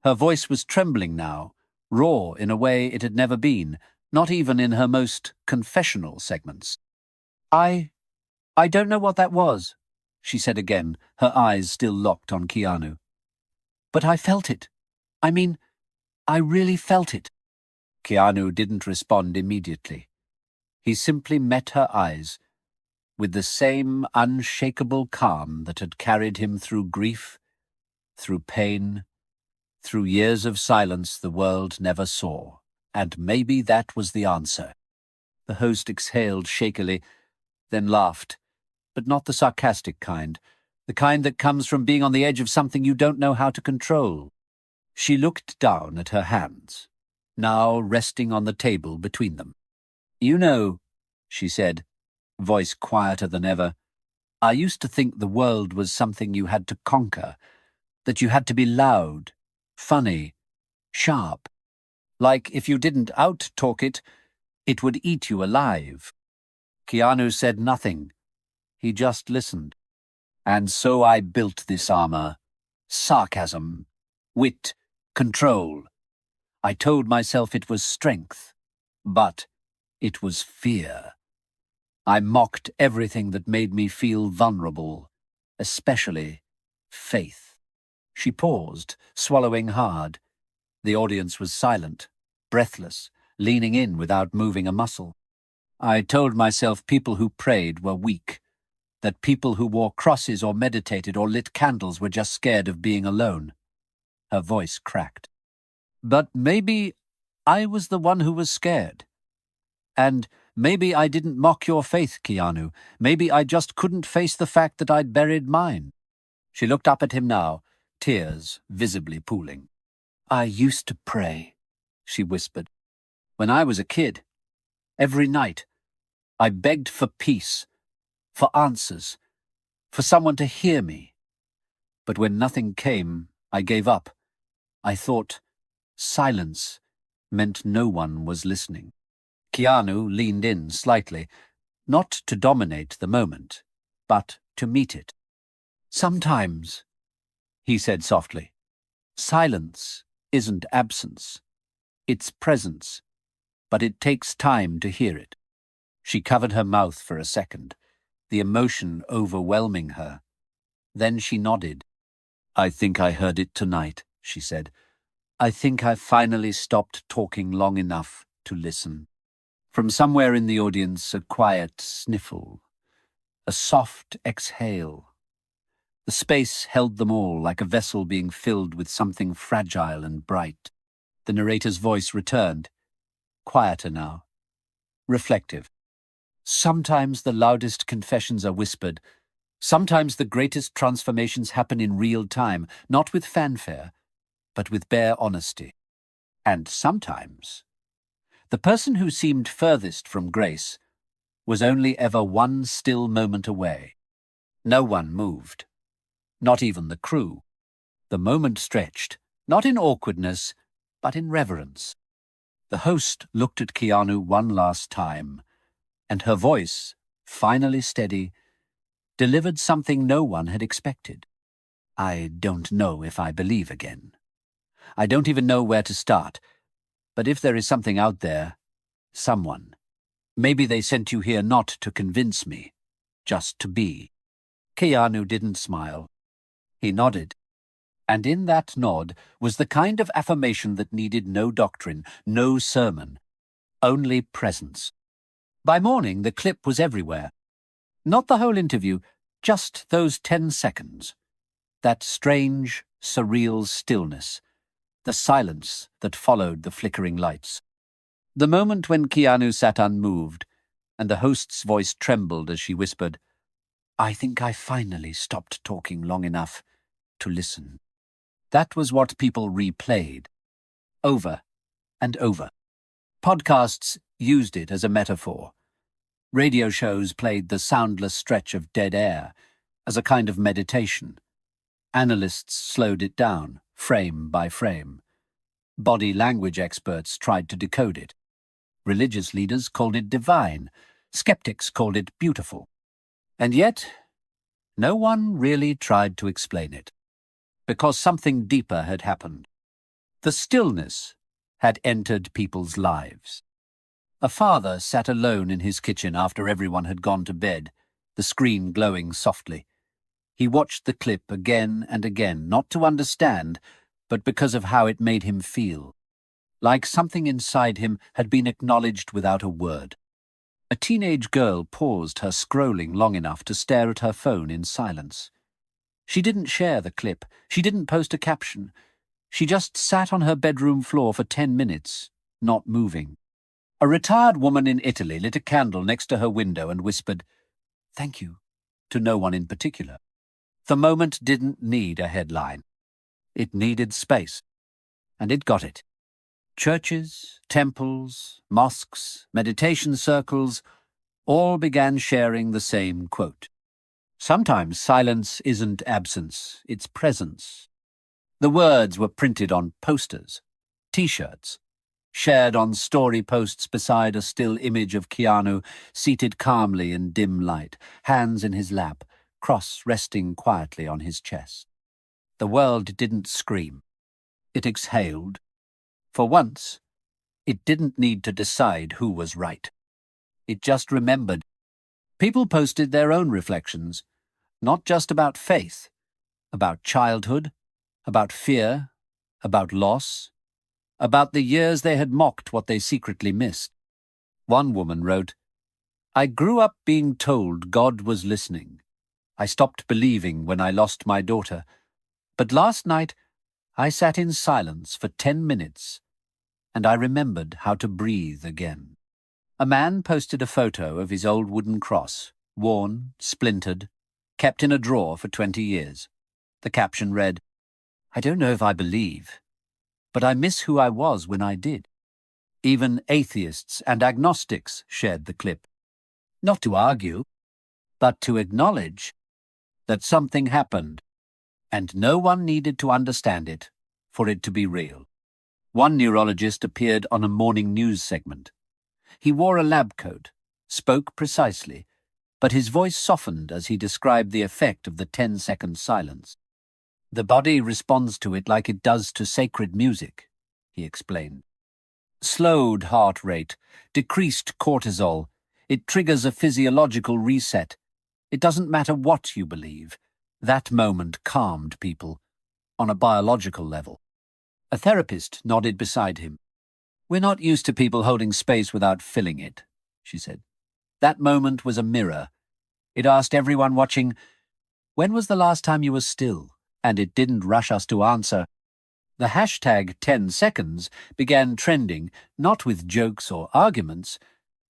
Her voice was trembling now, raw in a way it had never been, not even in her most confessional segments. I don't know what that was," she said again, her eyes still locked on Keanu. "But I felt it. I mean, I really felt it." Keanu didn't respond immediately. He simply met her eyes, with the same unshakable calm that had carried him through grief, through pain, through years of silence the world never saw. And maybe that was the answer. The host exhaled shakily, then laughed, but not the sarcastic kind, the kind that comes from being on the edge of something you don't know how to control. She looked down at her hands. now resting on the table between them. "You know," she said, voice quieter than ever, "I used to think the world was something you had to conquer, that you had to be loud, funny, sharp. Like if you didn't out-talk it, it would eat you alive." Keanu said nothing. He just listened. "And so I built this armor. Sarcasm, wit, control. I told myself it was strength, but it was fear. I mocked everything that made me feel vulnerable, especially faith." She paused, swallowing hard. The audience was silent, breathless, leaning in without moving a muscle. "I told myself people who prayed were weak, that people who wore crosses or meditated or lit candles were just scared of being alone." Her voice cracked. "But maybe I was the one who was scared. And maybe I didn't mock your faith, Keanu. Maybe I just couldn't face the fact that I'd buried mine." She looked up at him now, tears visibly pooling. "I used to pray," she whispered. "When I was a kid, every night, I begged for peace, for answers, for someone to hear me. But when nothing came, I gave up. I thought silence meant no one was listening." Keanu leaned in slightly, not to dominate the moment, but to meet it. "Sometimes," he said softly, "silence isn't absence. It's presence, but it takes time to hear it." She covered her mouth for a second, the emotion overwhelming her. Then she nodded. "I think I heard it tonight," she said. "I think I finally stopped talking long enough to listen." From somewhere in the audience, a quiet sniffle, a soft exhale. The space held them all like a vessel being filled with something fragile and bright. The narrator's voice returned, quieter now, reflective. "Sometimes the loudest confessions are whispered. Sometimes the greatest transformations happen in real time, not with fanfare, but with bare honesty. And sometimes the person who seemed furthest from grace was only ever one still moment away. No one moved, not even the crew. The moment stretched, not in awkwardness, but in reverence. The host looked at Keanu one last time, and her voice, finally steady, delivered something no one had expected. "I don't know if I believe again. I don't even know where to start. But if there is something out there, someone, maybe they sent you here not to convince me, just to be." Keanu didn't smile. He nodded. And in that nod was the kind of affirmation that needed no doctrine, no sermon, only presence. By morning, the clip was everywhere. Not the whole interview, just those 10 seconds. That strange, surreal stillness, the silence that followed the flickering lights. The moment when Keanu sat unmoved, and the host's voice trembled as she whispered, "I think I finally stopped talking long enough to listen." That was what people replayed, over and over. Podcasts used it as a metaphor. Radio shows played the soundless stretch of dead air as a kind of meditation. Analysts slowed it down, frame by frame. Body language experts tried to decode it. Religious leaders called it divine. Skeptics called it beautiful. And yet, no one really tried to explain it, because something deeper had happened. The stillness had entered people's lives. A father sat alone in his kitchen after everyone had gone to bed, the screen glowing softly. He watched the clip again and again, not to understand, but because of how it made him feel. Like something inside him had been acknowledged without a word. A teenage girl paused her scrolling long enough to stare at her phone in silence. She didn't share the clip. She didn't post a caption. She just sat on her bedroom floor for 10 minutes, not moving. A retired woman in Italy lit a candle next to her window and whispered, "Thank you," to no one in particular. The moment didn't need a headline. It needed space, and it got it. Churches, temples, mosques, meditation circles all began sharing the same quote. Sometimes silence isn't absence, it's presence. The words were printed on posters, T-shirts, shared on story posts beside a still image of Keanu seated calmly in dim light, hands in his lap, cross resting quietly on his chest. The world didn't scream. It exhaled. For once, it didn't need to decide who was right. It just remembered. People posted their own reflections, not just about faith, about childhood, about fear, about loss, about the years they had mocked what they secretly missed. One woman wrote, "I grew up being told God was listening. I stopped believing when I lost my daughter. But last night, I sat in silence for 10 minutes, and I remembered how to breathe again." A man posted a photo of his old wooden cross, worn, splintered, kept in a drawer for 20 years. The caption read, "I don't know if I believe, but I miss who I was when I did." Even atheists and agnostics shared the clip. Not to argue, but to acknowledge that something happened, and no one needed to understand it for it to be real. One neurologist appeared on a morning news segment. He wore a lab coat, spoke precisely, but his voice softened as he described the effect of the 10-second silence. "The body responds to it like it does to sacred music," he explained. "Slowed heart rate, decreased cortisol. It triggers a physiological reset. It doesn't matter what you believe. That moment calmed people, on a biological level." A therapist nodded beside him. "We're not used to people holding space without filling it," she said. That moment was a mirror. It asked everyone watching, "When was the last time you were still?" And it didn't rush us to answer. The hashtag 10 seconds began trending, not with jokes or arguments,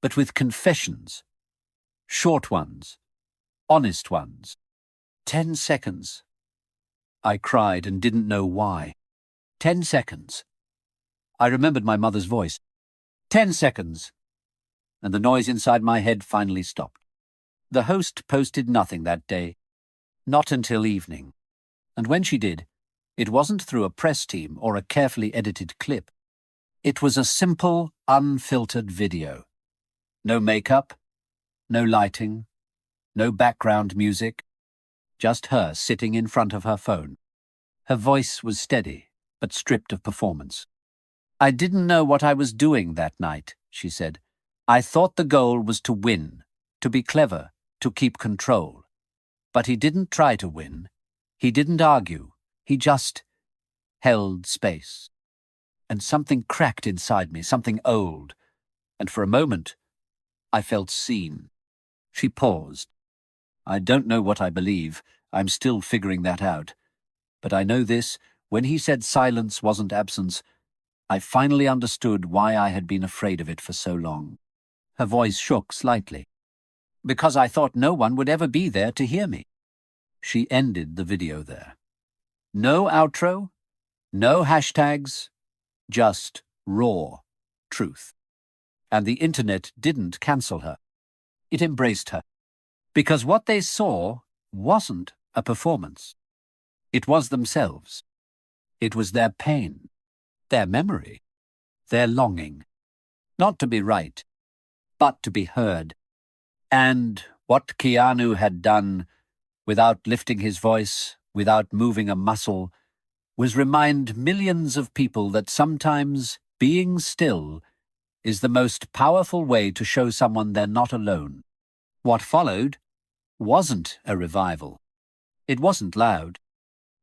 but with confessions. Short ones, honest ones. 10 seconds. I cried and didn't know why. 10 seconds. I remembered my mother's voice. 10 seconds. And the noise inside my head finally stopped. The host posted nothing that day, not until evening. And when she did, it wasn't through a press team or a carefully edited clip. It was a simple, unfiltered video. No makeup, no lighting, no background music, just her sitting in front of her phone. Her voice was steady, but stripped of performance. "I didn't know what I was doing that night," she said. "I thought the goal was to win, to be clever, to keep control. But he didn't try to win. He didn't argue. He just held space. And something cracked inside me, something old. And for a moment, I felt seen." She paused. "I don't know what I believe. I'm still figuring that out. But I know this, when he said silence wasn't absence, I finally understood why I had been afraid of it for so long." Her voice shook slightly. "Because I thought no one would ever be there to hear me." She ended the video there. No outro, no hashtags, just raw truth. And the internet didn't cancel her. It embraced her. Because what they saw wasn't a performance. It was themselves. It was their pain, their memory, their longing. Not to be right, but to be heard. And what Keanu had done, without lifting his voice, without moving a muscle, was remind millions of people that sometimes being still is the most powerful way to show someone they're not alone. What followed wasn't a revival. It wasn't loud.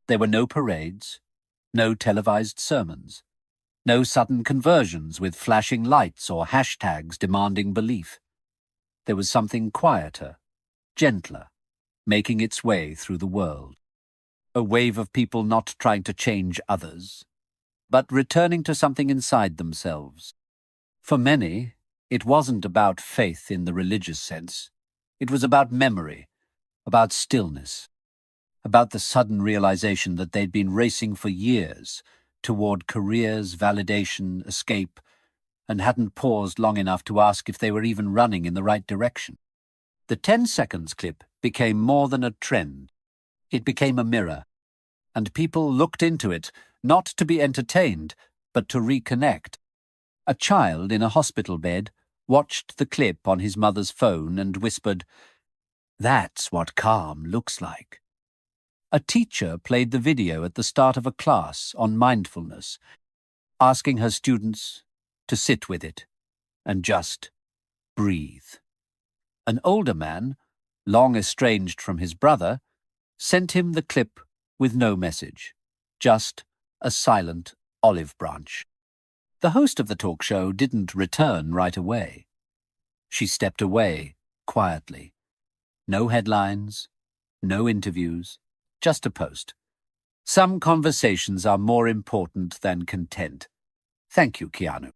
There were no parades, no televised sermons, no sudden conversions with flashing lights or hashtags demanding belief. There was something quieter, gentler, making its way through the world. A wave of people not trying to change others, but returning to something inside themselves. For many, it wasn't about faith in the religious sense. It was about memory, about stillness, about the sudden realization that they'd been racing for years, toward careers, validation, escape, and hadn't paused long enough to ask if they were even running in the right direction. The 10 seconds clip became more than a trend. It became a mirror, and people looked into it, not to be entertained, but to reconnect. A child in a hospital bed watched the clip on his mother's phone and whispered, "That's what calm looks like." A teacher played the video at the start of a class on mindfulness, asking her students to sit with it and just breathe. An older man, long estranged from his brother, sent him the clip with no message, just a silent olive branch. The host of the talk show didn't return right away. She stepped away quietly. No headlines, no interviews, just a post. "Some conversations are more important than content. Thank you, Keanu."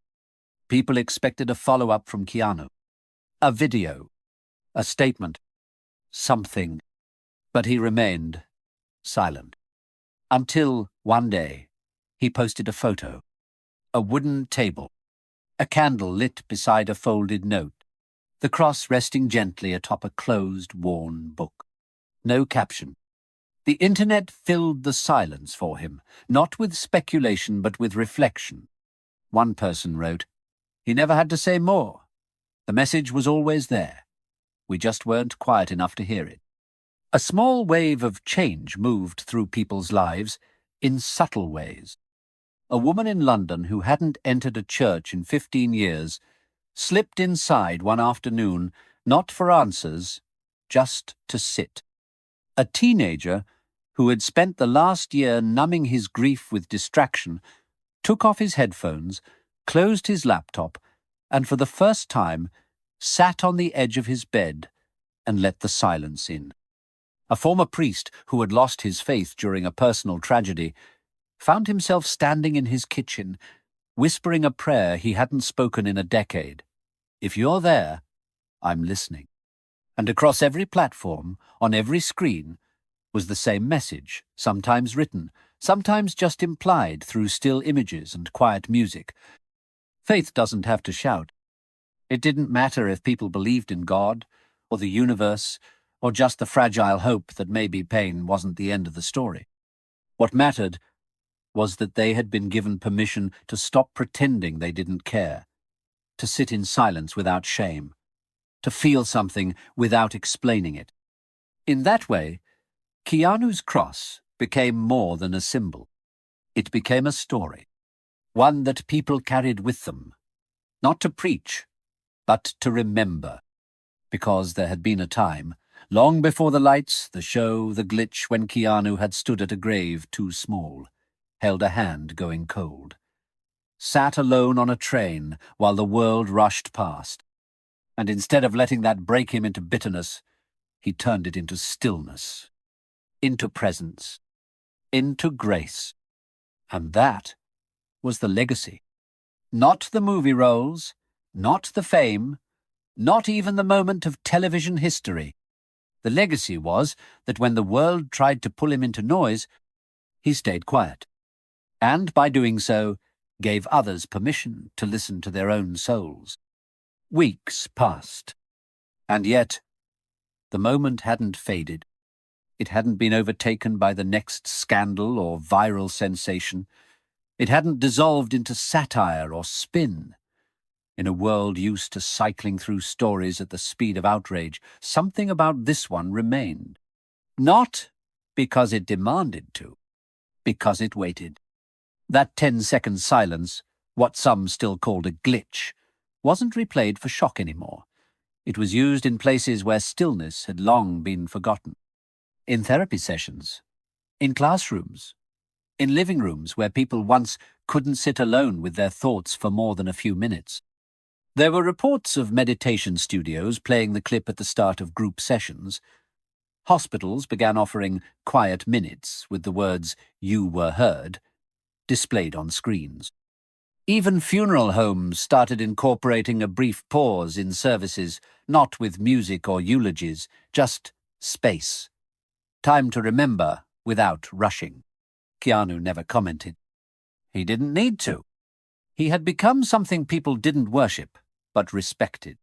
People expected a follow-up from Keanu. A video. A statement. Something. But he remained silent. Until one day, he posted a photo. A wooden table. A candle lit beside a folded note. The cross resting gently atop a closed, worn book. No caption. The internet filled the silence for him, not with speculation but with reflection. One person wrote, "He never had to say more. The message was always there. We just weren't quiet enough to hear it." A small wave of change moved through people's lives in subtle ways. A woman in London who hadn't entered a church in 15 years slipped inside one afternoon, not for answers, just to sit. A teenager who had spent the last year numbing his grief with distraction took off his headphones, closed his laptop, and for the first time sat on the edge of his bed and let the silence in. A former priest who had lost his faith during a personal tragedy found himself standing in his kitchen, whispering a prayer he hadn't spoken in a decade. "If you're there, I'm listening." And across every platform, on every screen, was the same message, sometimes written, sometimes just implied through still images and quiet music. Faith doesn't have to shout. It didn't matter if people believed in God, or the universe, or just the fragile hope that maybe pain wasn't the end of the story. What mattered was that they had been given permission to stop pretending they didn't care, to sit in silence without shame, to feel something without explaining it. In that way, Keanu's cross became more than a symbol. It became a story, one that people carried with them, not to preach, but to remember, because there had been a time, long before the lights, the show, the glitch, when Keanu had stood at a grave too small, held a hand going cold, sat alone on a train while the world rushed past, and instead of letting that break him into bitterness, he turned it into stillness, into presence, into grace. And that was the legacy. Not the movie roles, not the fame, not even the moment of television history. The legacy was that when the world tried to pull him into noise, he stayed quiet, and by doing so, gave others permission to listen to their own souls. Weeks passed, and yet the moment hadn't faded. It hadn't been overtaken by the next scandal or viral sensation. It hadn't dissolved into satire or spin. In a world used to cycling through stories at the speed of outrage, something about this one remained. Not because it demanded to, because it waited. That 10-second silence, what some still called a glitch, wasn't replayed for shock anymore. It was used in places where stillness had long been forgotten. In therapy sessions, in classrooms, in living rooms where people once couldn't sit alone with their thoughts for more than a few minutes. There were reports of meditation studios playing the clip at the start of group sessions. Hospitals began offering quiet minutes with the words "you were heard" displayed on screens. Even funeral homes started incorporating a brief pause in services, not with music or eulogies, just space. Time to remember without rushing. Keanu never commented. He didn't need to. He had become something people didn't worship, but respected.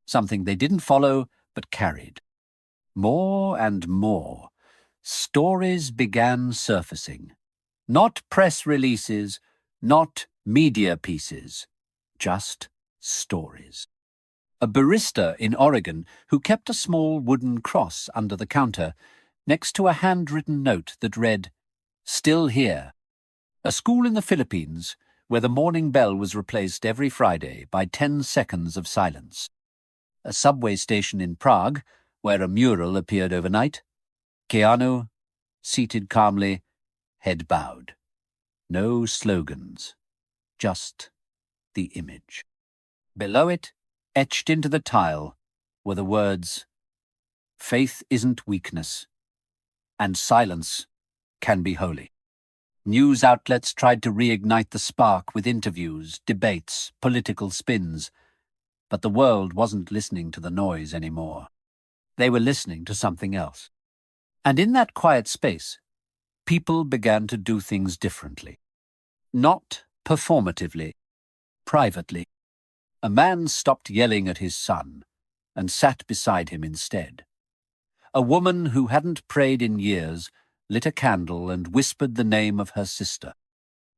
Something they didn't follow, but carried. More and more, stories began surfacing. Not press releases, not media pieces, just stories. A barista in Oregon who kept a small wooden cross under the counter next to a handwritten note that read, "Still here." A school in the Philippines where the morning bell was replaced every Friday by 10 seconds of silence. A subway station in Prague where a mural appeared overnight. Keanu, seated calmly, head bowed. No slogans, just the image. Below it, etched into the tile, were the words, "Faith isn't weakness, and silence can be holy." News outlets tried to reignite the spark with interviews, debates, political spins, but the world wasn't listening to the noise anymore. They were listening to something else. And in that quiet space, people began to do things differently. Not performatively, privately. A man stopped yelling at his son and sat beside him instead. A woman who hadn't prayed in years lit a candle and whispered the name of her sister.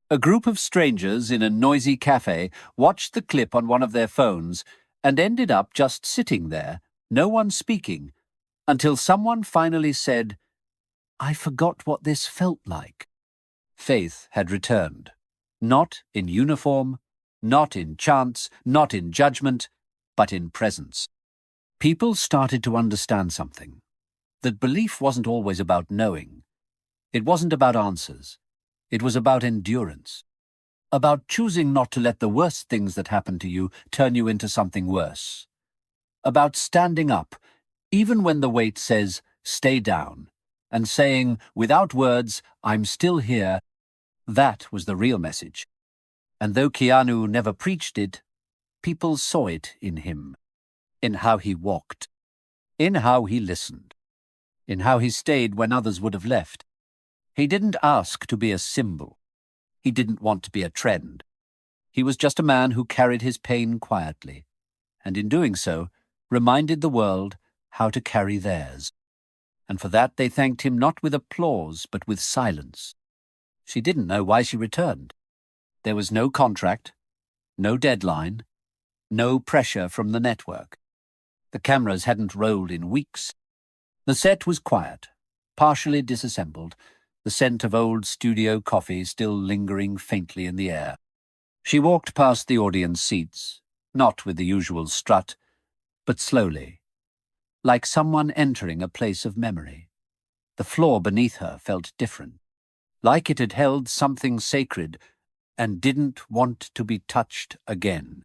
A group of strangers in a noisy cafe watched the clip on one of their phones and ended up just sitting there, no one speaking, until someone finally said, "I forgot what this felt like." Faith had returned. Not in uniform, not in chance, not in judgment, but in presence. People started to understand something. That belief wasn't always about knowing. It wasn't about answers. It was about endurance. About choosing not to let the worst things that happen to you turn you into something worse. About standing up, even when the weight says, "Stay down," and saying, without words, "I'm still here." That was the real message. And though Keanu never preached it, people saw it in him. In how he walked. In how he listened. In how he stayed when others would have left. He didn't ask to be a symbol. He didn't want to be a trend. He was just a man who carried his pain quietly, and in doing so, reminded the world how to carry theirs. And for that they thanked him not with applause, but with silence. She didn't know why she returned. There was no contract, no deadline, no pressure from the network. The cameras hadn't rolled in weeks. The set was quiet, partially disassembled, the scent of old studio coffee still lingering faintly in the air. She walked past the audience seats, not with the usual strut, but slowly, like someone entering a place of memory. The floor beneath her felt different, like it had held something sacred and didn't want to be touched again.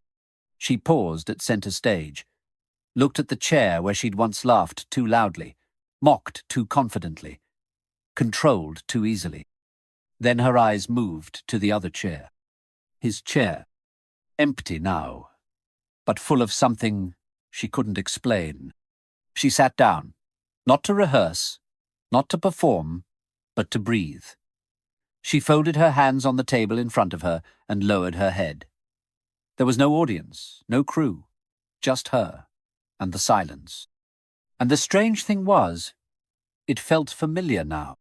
She paused at center stage, looked at the chair where she'd once laughed too loudly, mocked too confidently, controlled too easily. Then her eyes moved to the other chair. His chair, empty now, but full of something she couldn't explain. She sat down, not to rehearse, not to perform, but to breathe. She folded her hands on the table in front of her and lowered her head. There was no audience, no crew, just her and the silence. And the strange thing was, it felt familiar now.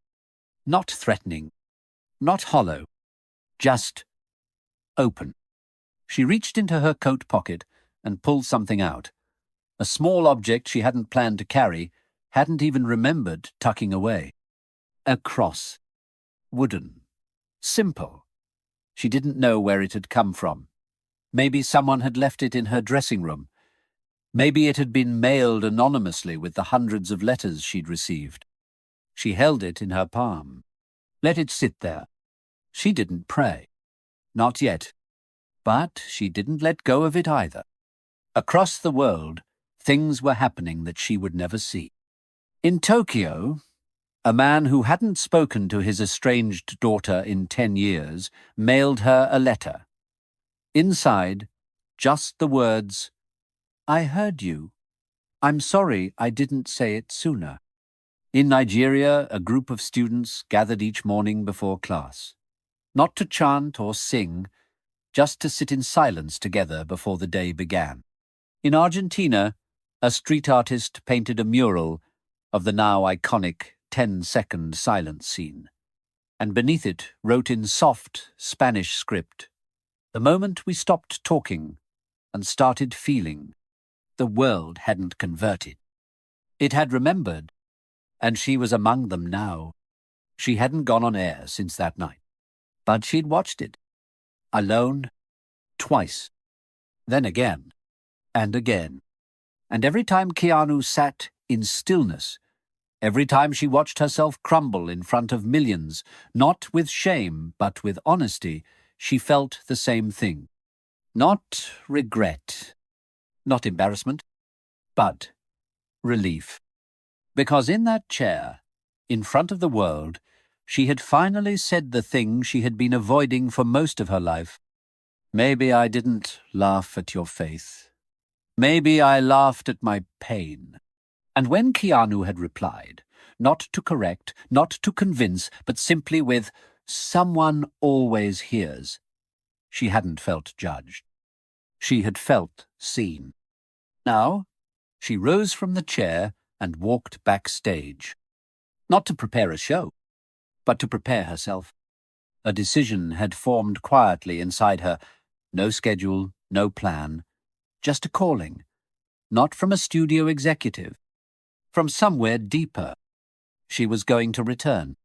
Not threatening, not hollow, just open. She reached into her coat pocket and pulled something out. A small object she hadn't planned to carry, hadn't even remembered tucking away. A cross. Wooden. Simple. She didn't know where it had come from. Maybe someone had left it in her dressing room. Maybe it had been mailed anonymously with the hundreds of letters she'd received. She held it in her palm. Let it sit there. She didn't pray. Not yet. But she didn't let go of it either. Across the world, things were happening that she would never see. In Tokyo, a man who hadn't spoken to his estranged daughter in 10 years mailed her a letter. Inside, just the words, "I heard you. I'm sorry I didn't say it sooner." In Nigeria, a group of students gathered each morning before class. Not to chant or sing, just to sit in silence together before the day began. In Argentina, a street artist painted a mural of the now iconic 10-second silence scene, and beneath it wrote in soft Spanish script, "The moment we stopped talking and started feeling, the world hadn't converted. It had remembered, and she was among them now. She hadn't gone on air since that night, but she'd watched it, alone, twice, then again, and again. And every time Keanu sat in stillness, every time she watched herself crumble in front of millions, not with shame but with honesty, she felt the same thing. Not regret, not embarrassment, but relief. Because in that chair, in front of the world, she had finally said the thing she had been avoiding for most of her life. Maybe I didn't laugh at your faith. Maybe I laughed at my pain. And when Keanu had replied, not to correct, not to convince, but simply with, "Someone always hears," she hadn't felt judged. She had felt seen. Now, she rose from the chair and walked backstage. Not to prepare a show, but to prepare herself. A decision had formed quietly inside her. No schedule, no plan, just a calling. Not from a studio executive. From somewhere deeper. She was going to return.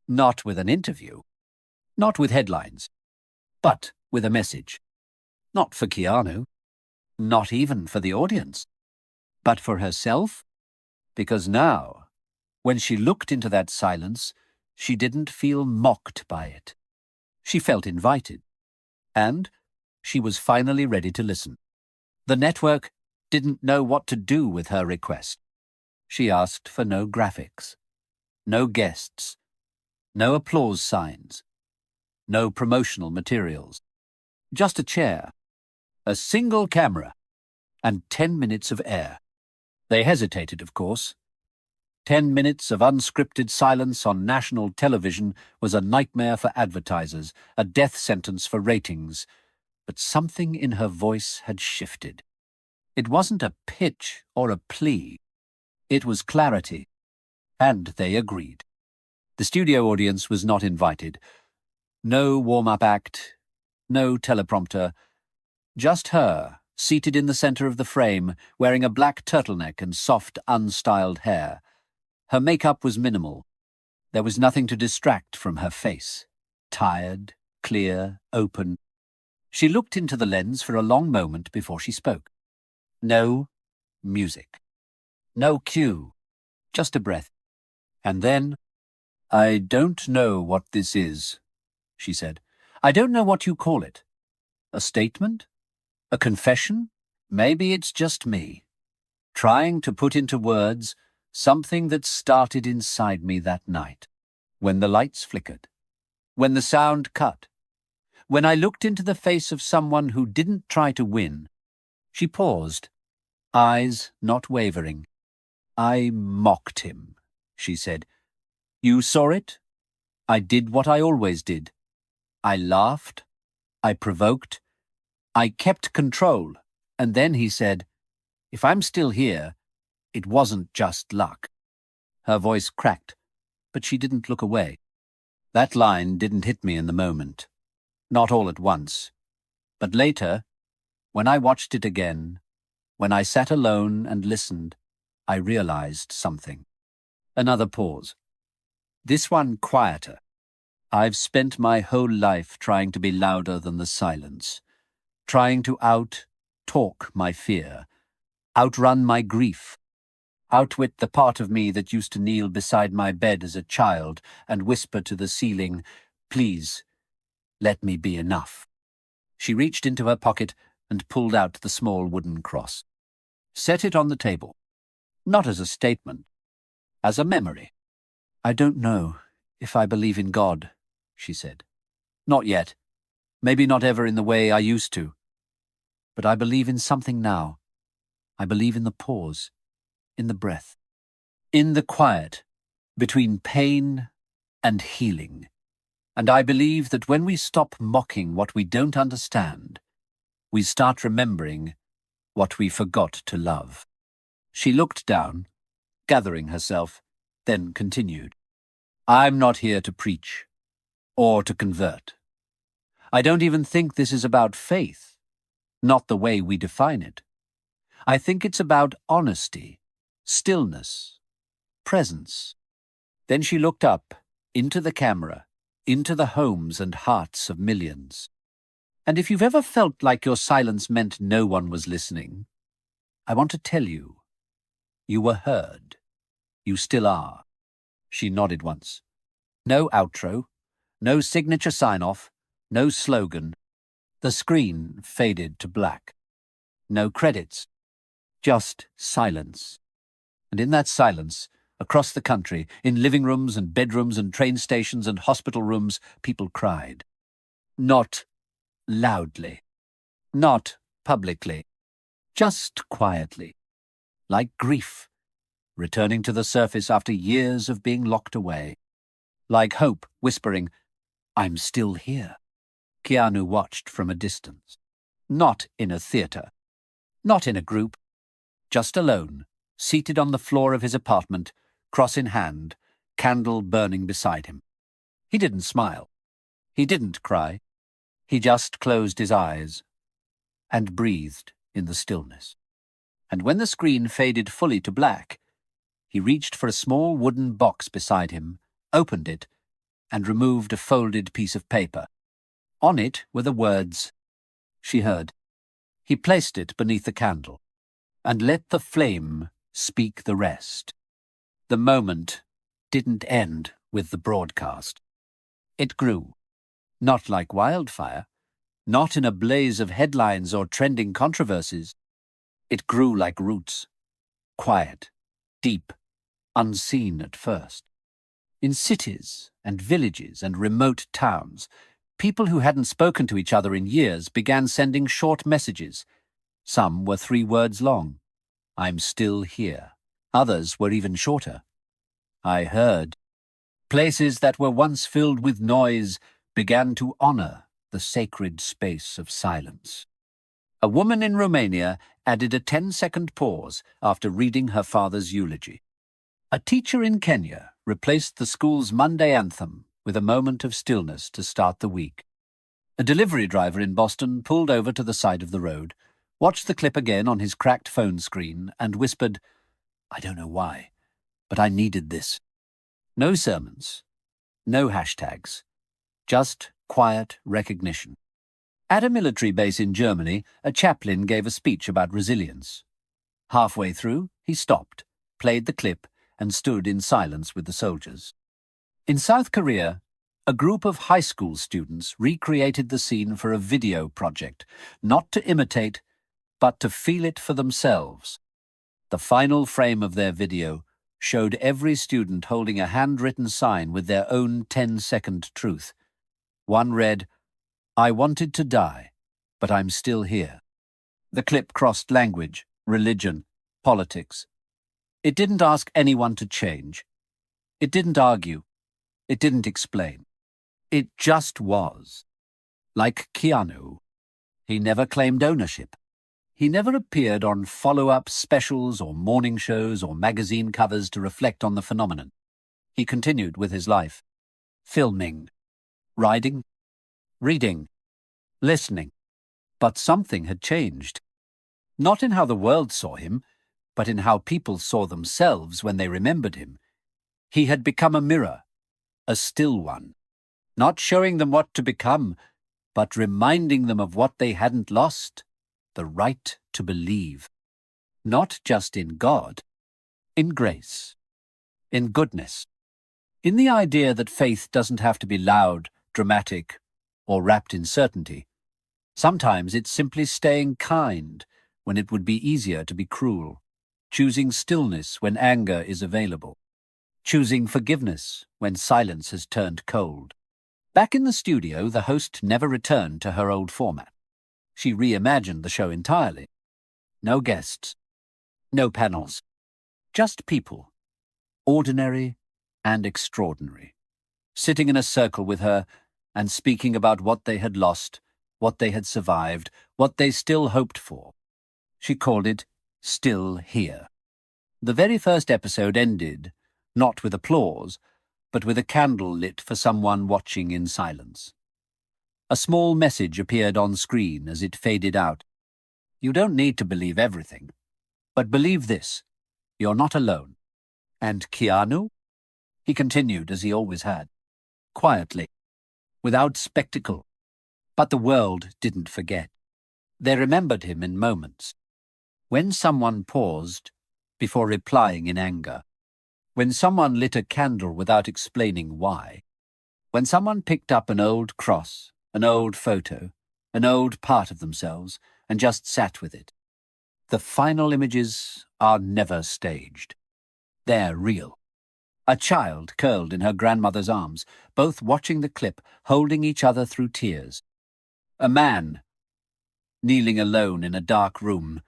Not with an interview. Not with headlines. But with a message. Not for Keanu. Not even for the audience. But for herself. Because now, when she looked into that silence, she didn't feel mocked by it. She felt invited. And she was finally ready to listen. The network didn't know what to do with her request. She asked for no graphics, no guests, no applause signs, no promotional materials. Just a chair, a single camera, and 10 minutes of air. They hesitated, of course. 10 minutes of unscripted silence on national television was a nightmare for advertisers, a death sentence for ratings. But something in her voice had shifted. It wasn't a pitch or a plea. It was clarity. And they agreed. The studio audience was not invited. No warm-up act, no teleprompter. Just her, seated in the center of the frame, wearing a black turtleneck and soft, unstyled hair. Her makeup was minimal. There was nothing to distract from her face. Tired, clear, open. She looked into the lens for a long moment before she spoke. No music. No cue. Just a breath. And then, "I don't know what this is," she said. "I don't know what you call it. A statement? A confession? Maybe it's just me. Trying to put into words something that started inside me that night. When the lights flickered. When the sound cut. When I looked into the face of someone who didn't try to win." She paused, eyes not wavering. "I mocked him," she said. "You saw it? I did what I always did. I laughed. I provoked. I kept control. And then he said, 'If I'm still here, it wasn't just luck.'" Her voice cracked, but she didn't look away. That line didn't hit me in the moment. Not all at once. But later, when I watched it again, when I sat alone and listened, I realized something. Another pause. This one quieter. I've spent my whole life trying to be louder than the silence, trying to out-talk my fear, outrun my grief, outwit the part of me that used to kneel beside my bed as a child and whisper to the ceiling, "Please, let me be enough." She reached into her pocket and pulled out the small wooden cross. Set it on the table. Not as a statement, as a memory. "I don't know if I believe in God," she said. "Not yet. Maybe not ever in the way I used to. But I believe in something now. I believe in the pause, in the breath, in the quiet between pain and healing." And I believe that when we stop mocking what we don't understand, we start remembering what we forgot to love. She looked down, gathering herself, then continued. I'm not here to preach or to convert. I don't even think this is about faith, not the way we define it. I think it's about honesty, stillness, presence. Then she looked up, into the camera, into the homes and hearts of millions. And if you've ever felt like your silence meant no one was listening, I want to tell you, you were heard. You still are. She nodded once. No outro, no signature sign-off, no slogan. The screen faded to black. No credits, just silence. And in that silence, across the country, in living rooms and bedrooms and train stations and hospital rooms, people cried. Not loudly, not publicly, just quietly, like grief, returning to the surface after years of being locked away, like hope whispering, I'm still here. Keanu watched from a distance, not in a theatre, not in a group, just alone, seated on the floor of his apartment, cross in hand, candle burning beside him. He didn't smile. He didn't cry. He just closed his eyes and breathed in the stillness. And when the screen faded fully to black, he reached for a small wooden box beside him, opened it, and removed a folded piece of paper. On it were the words she heard. He placed it beneath the candle, and let the flame speak the rest. The moment didn't end with the broadcast. It grew, not like wildfire, not in a blaze of headlines or trending controversies. It grew like roots, quiet, deep, unseen at first. In cities and villages and remote towns, people who hadn't spoken to each other in years began sending short messages. Some were 3 words long. I'm still here. Others were even shorter. I heard. Places that were once filled with noise began to honor the sacred space of silence. A woman in Romania added a 10-second pause after reading her father's eulogy. A teacher in Kenya replaced the school's Monday anthem with a moment of stillness to start the week. A delivery driver in Boston pulled over to the side of the road, watched the clip again on his cracked phone screen, and whispered, I don't know why, but I needed this. No sermons, no hashtags, just quiet recognition. At a military base in Germany, a chaplain gave a speech about resilience. Halfway through, he stopped, played the clip, and stood in silence with the soldiers. In South Korea, a group of high school students recreated the scene for a video project, not to imitate, but to feel it for themselves. The final frame of their video showed every student holding a handwritten sign with their own 10-second truth. One read, I wanted to die, but I'm still here. The clip crossed language, religion, politics. It didn't ask anyone to change. It didn't argue. It didn't explain. It just was. Like Keanu, he never claimed ownership. He never appeared on follow-up specials or morning shows or magazine covers to reflect on the phenomenon. He continued with his life. Filming, riding, reading, listening. But something had changed. Not in how the world saw him, but in how people saw themselves when they remembered him. He had become a mirror, a still one, not showing them what to become, but reminding them of what they hadn't lost. The right to believe, not just in God, in grace, in goodness, in the idea that faith doesn't have to be loud, dramatic, or wrapped in certainty. Sometimes it's simply staying kind when it would be easier to be cruel, choosing stillness when anger is available, choosing forgiveness when silence has turned cold. Back in the studio, the host never returned to her old format. She reimagined the show entirely. No guests, no panels, just people, ordinary and extraordinary, sitting in a circle with her, and speaking about what they had lost, what they had survived, what they still hoped for. She called it Still Here. The very first episode ended, not with applause, but with a candle lit for someone watching in silence. A small message appeared on screen as it faded out. You don't need to believe everything, but believe this: you're not alone. And Keanu? He continued as he always had, quietly, without spectacle. But the world didn't forget. They remembered him in moments. When someone paused before replying in anger, when someone lit a candle without explaining why, when someone picked up an old cross, an old photo, an old part of themselves, and just sat with it. The final images are never staged. They're real. A child curled in her grandmother's arms, both watching the clip, holding each other through tears. A man kneeling alone in a dark room,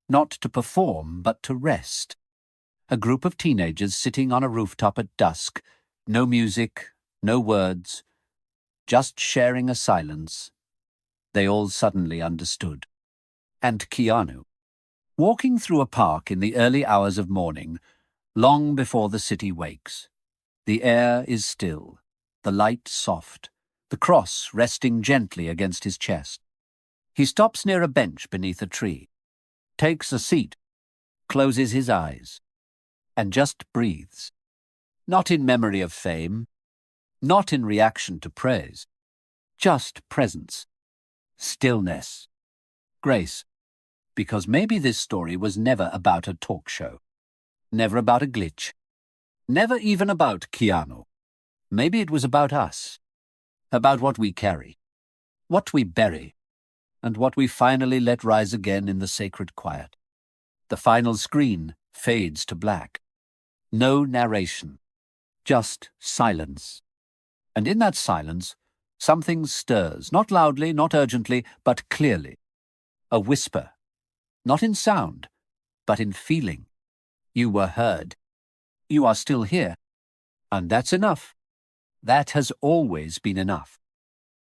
not to perform, but to rest. A group of teenagers sitting on a rooftop at dusk, no music, no words, just sharing a silence. They all suddenly understood. And Keanu, walking through a park in the early hours of morning, long before the city wakes. The air is still, the light soft, the cross resting gently against his chest. He stops near a bench beneath a tree, takes a seat, closes his eyes, and just breathes. Not in memory of fame, not in reaction to praise, just presence, stillness, grace. Because maybe this story was never about a talk show, never about a glitch, never even about Keanu. Maybe it was about us, about what we carry, what we bury, and what we finally let rise again in the sacred quiet. The final screen fades to black. No narration, just silence. And in that silence, something stirs, not loudly, not urgently, but clearly. A whisper, not in sound, but in feeling. You were heard. You are still here. And that's enough. That has always been enough.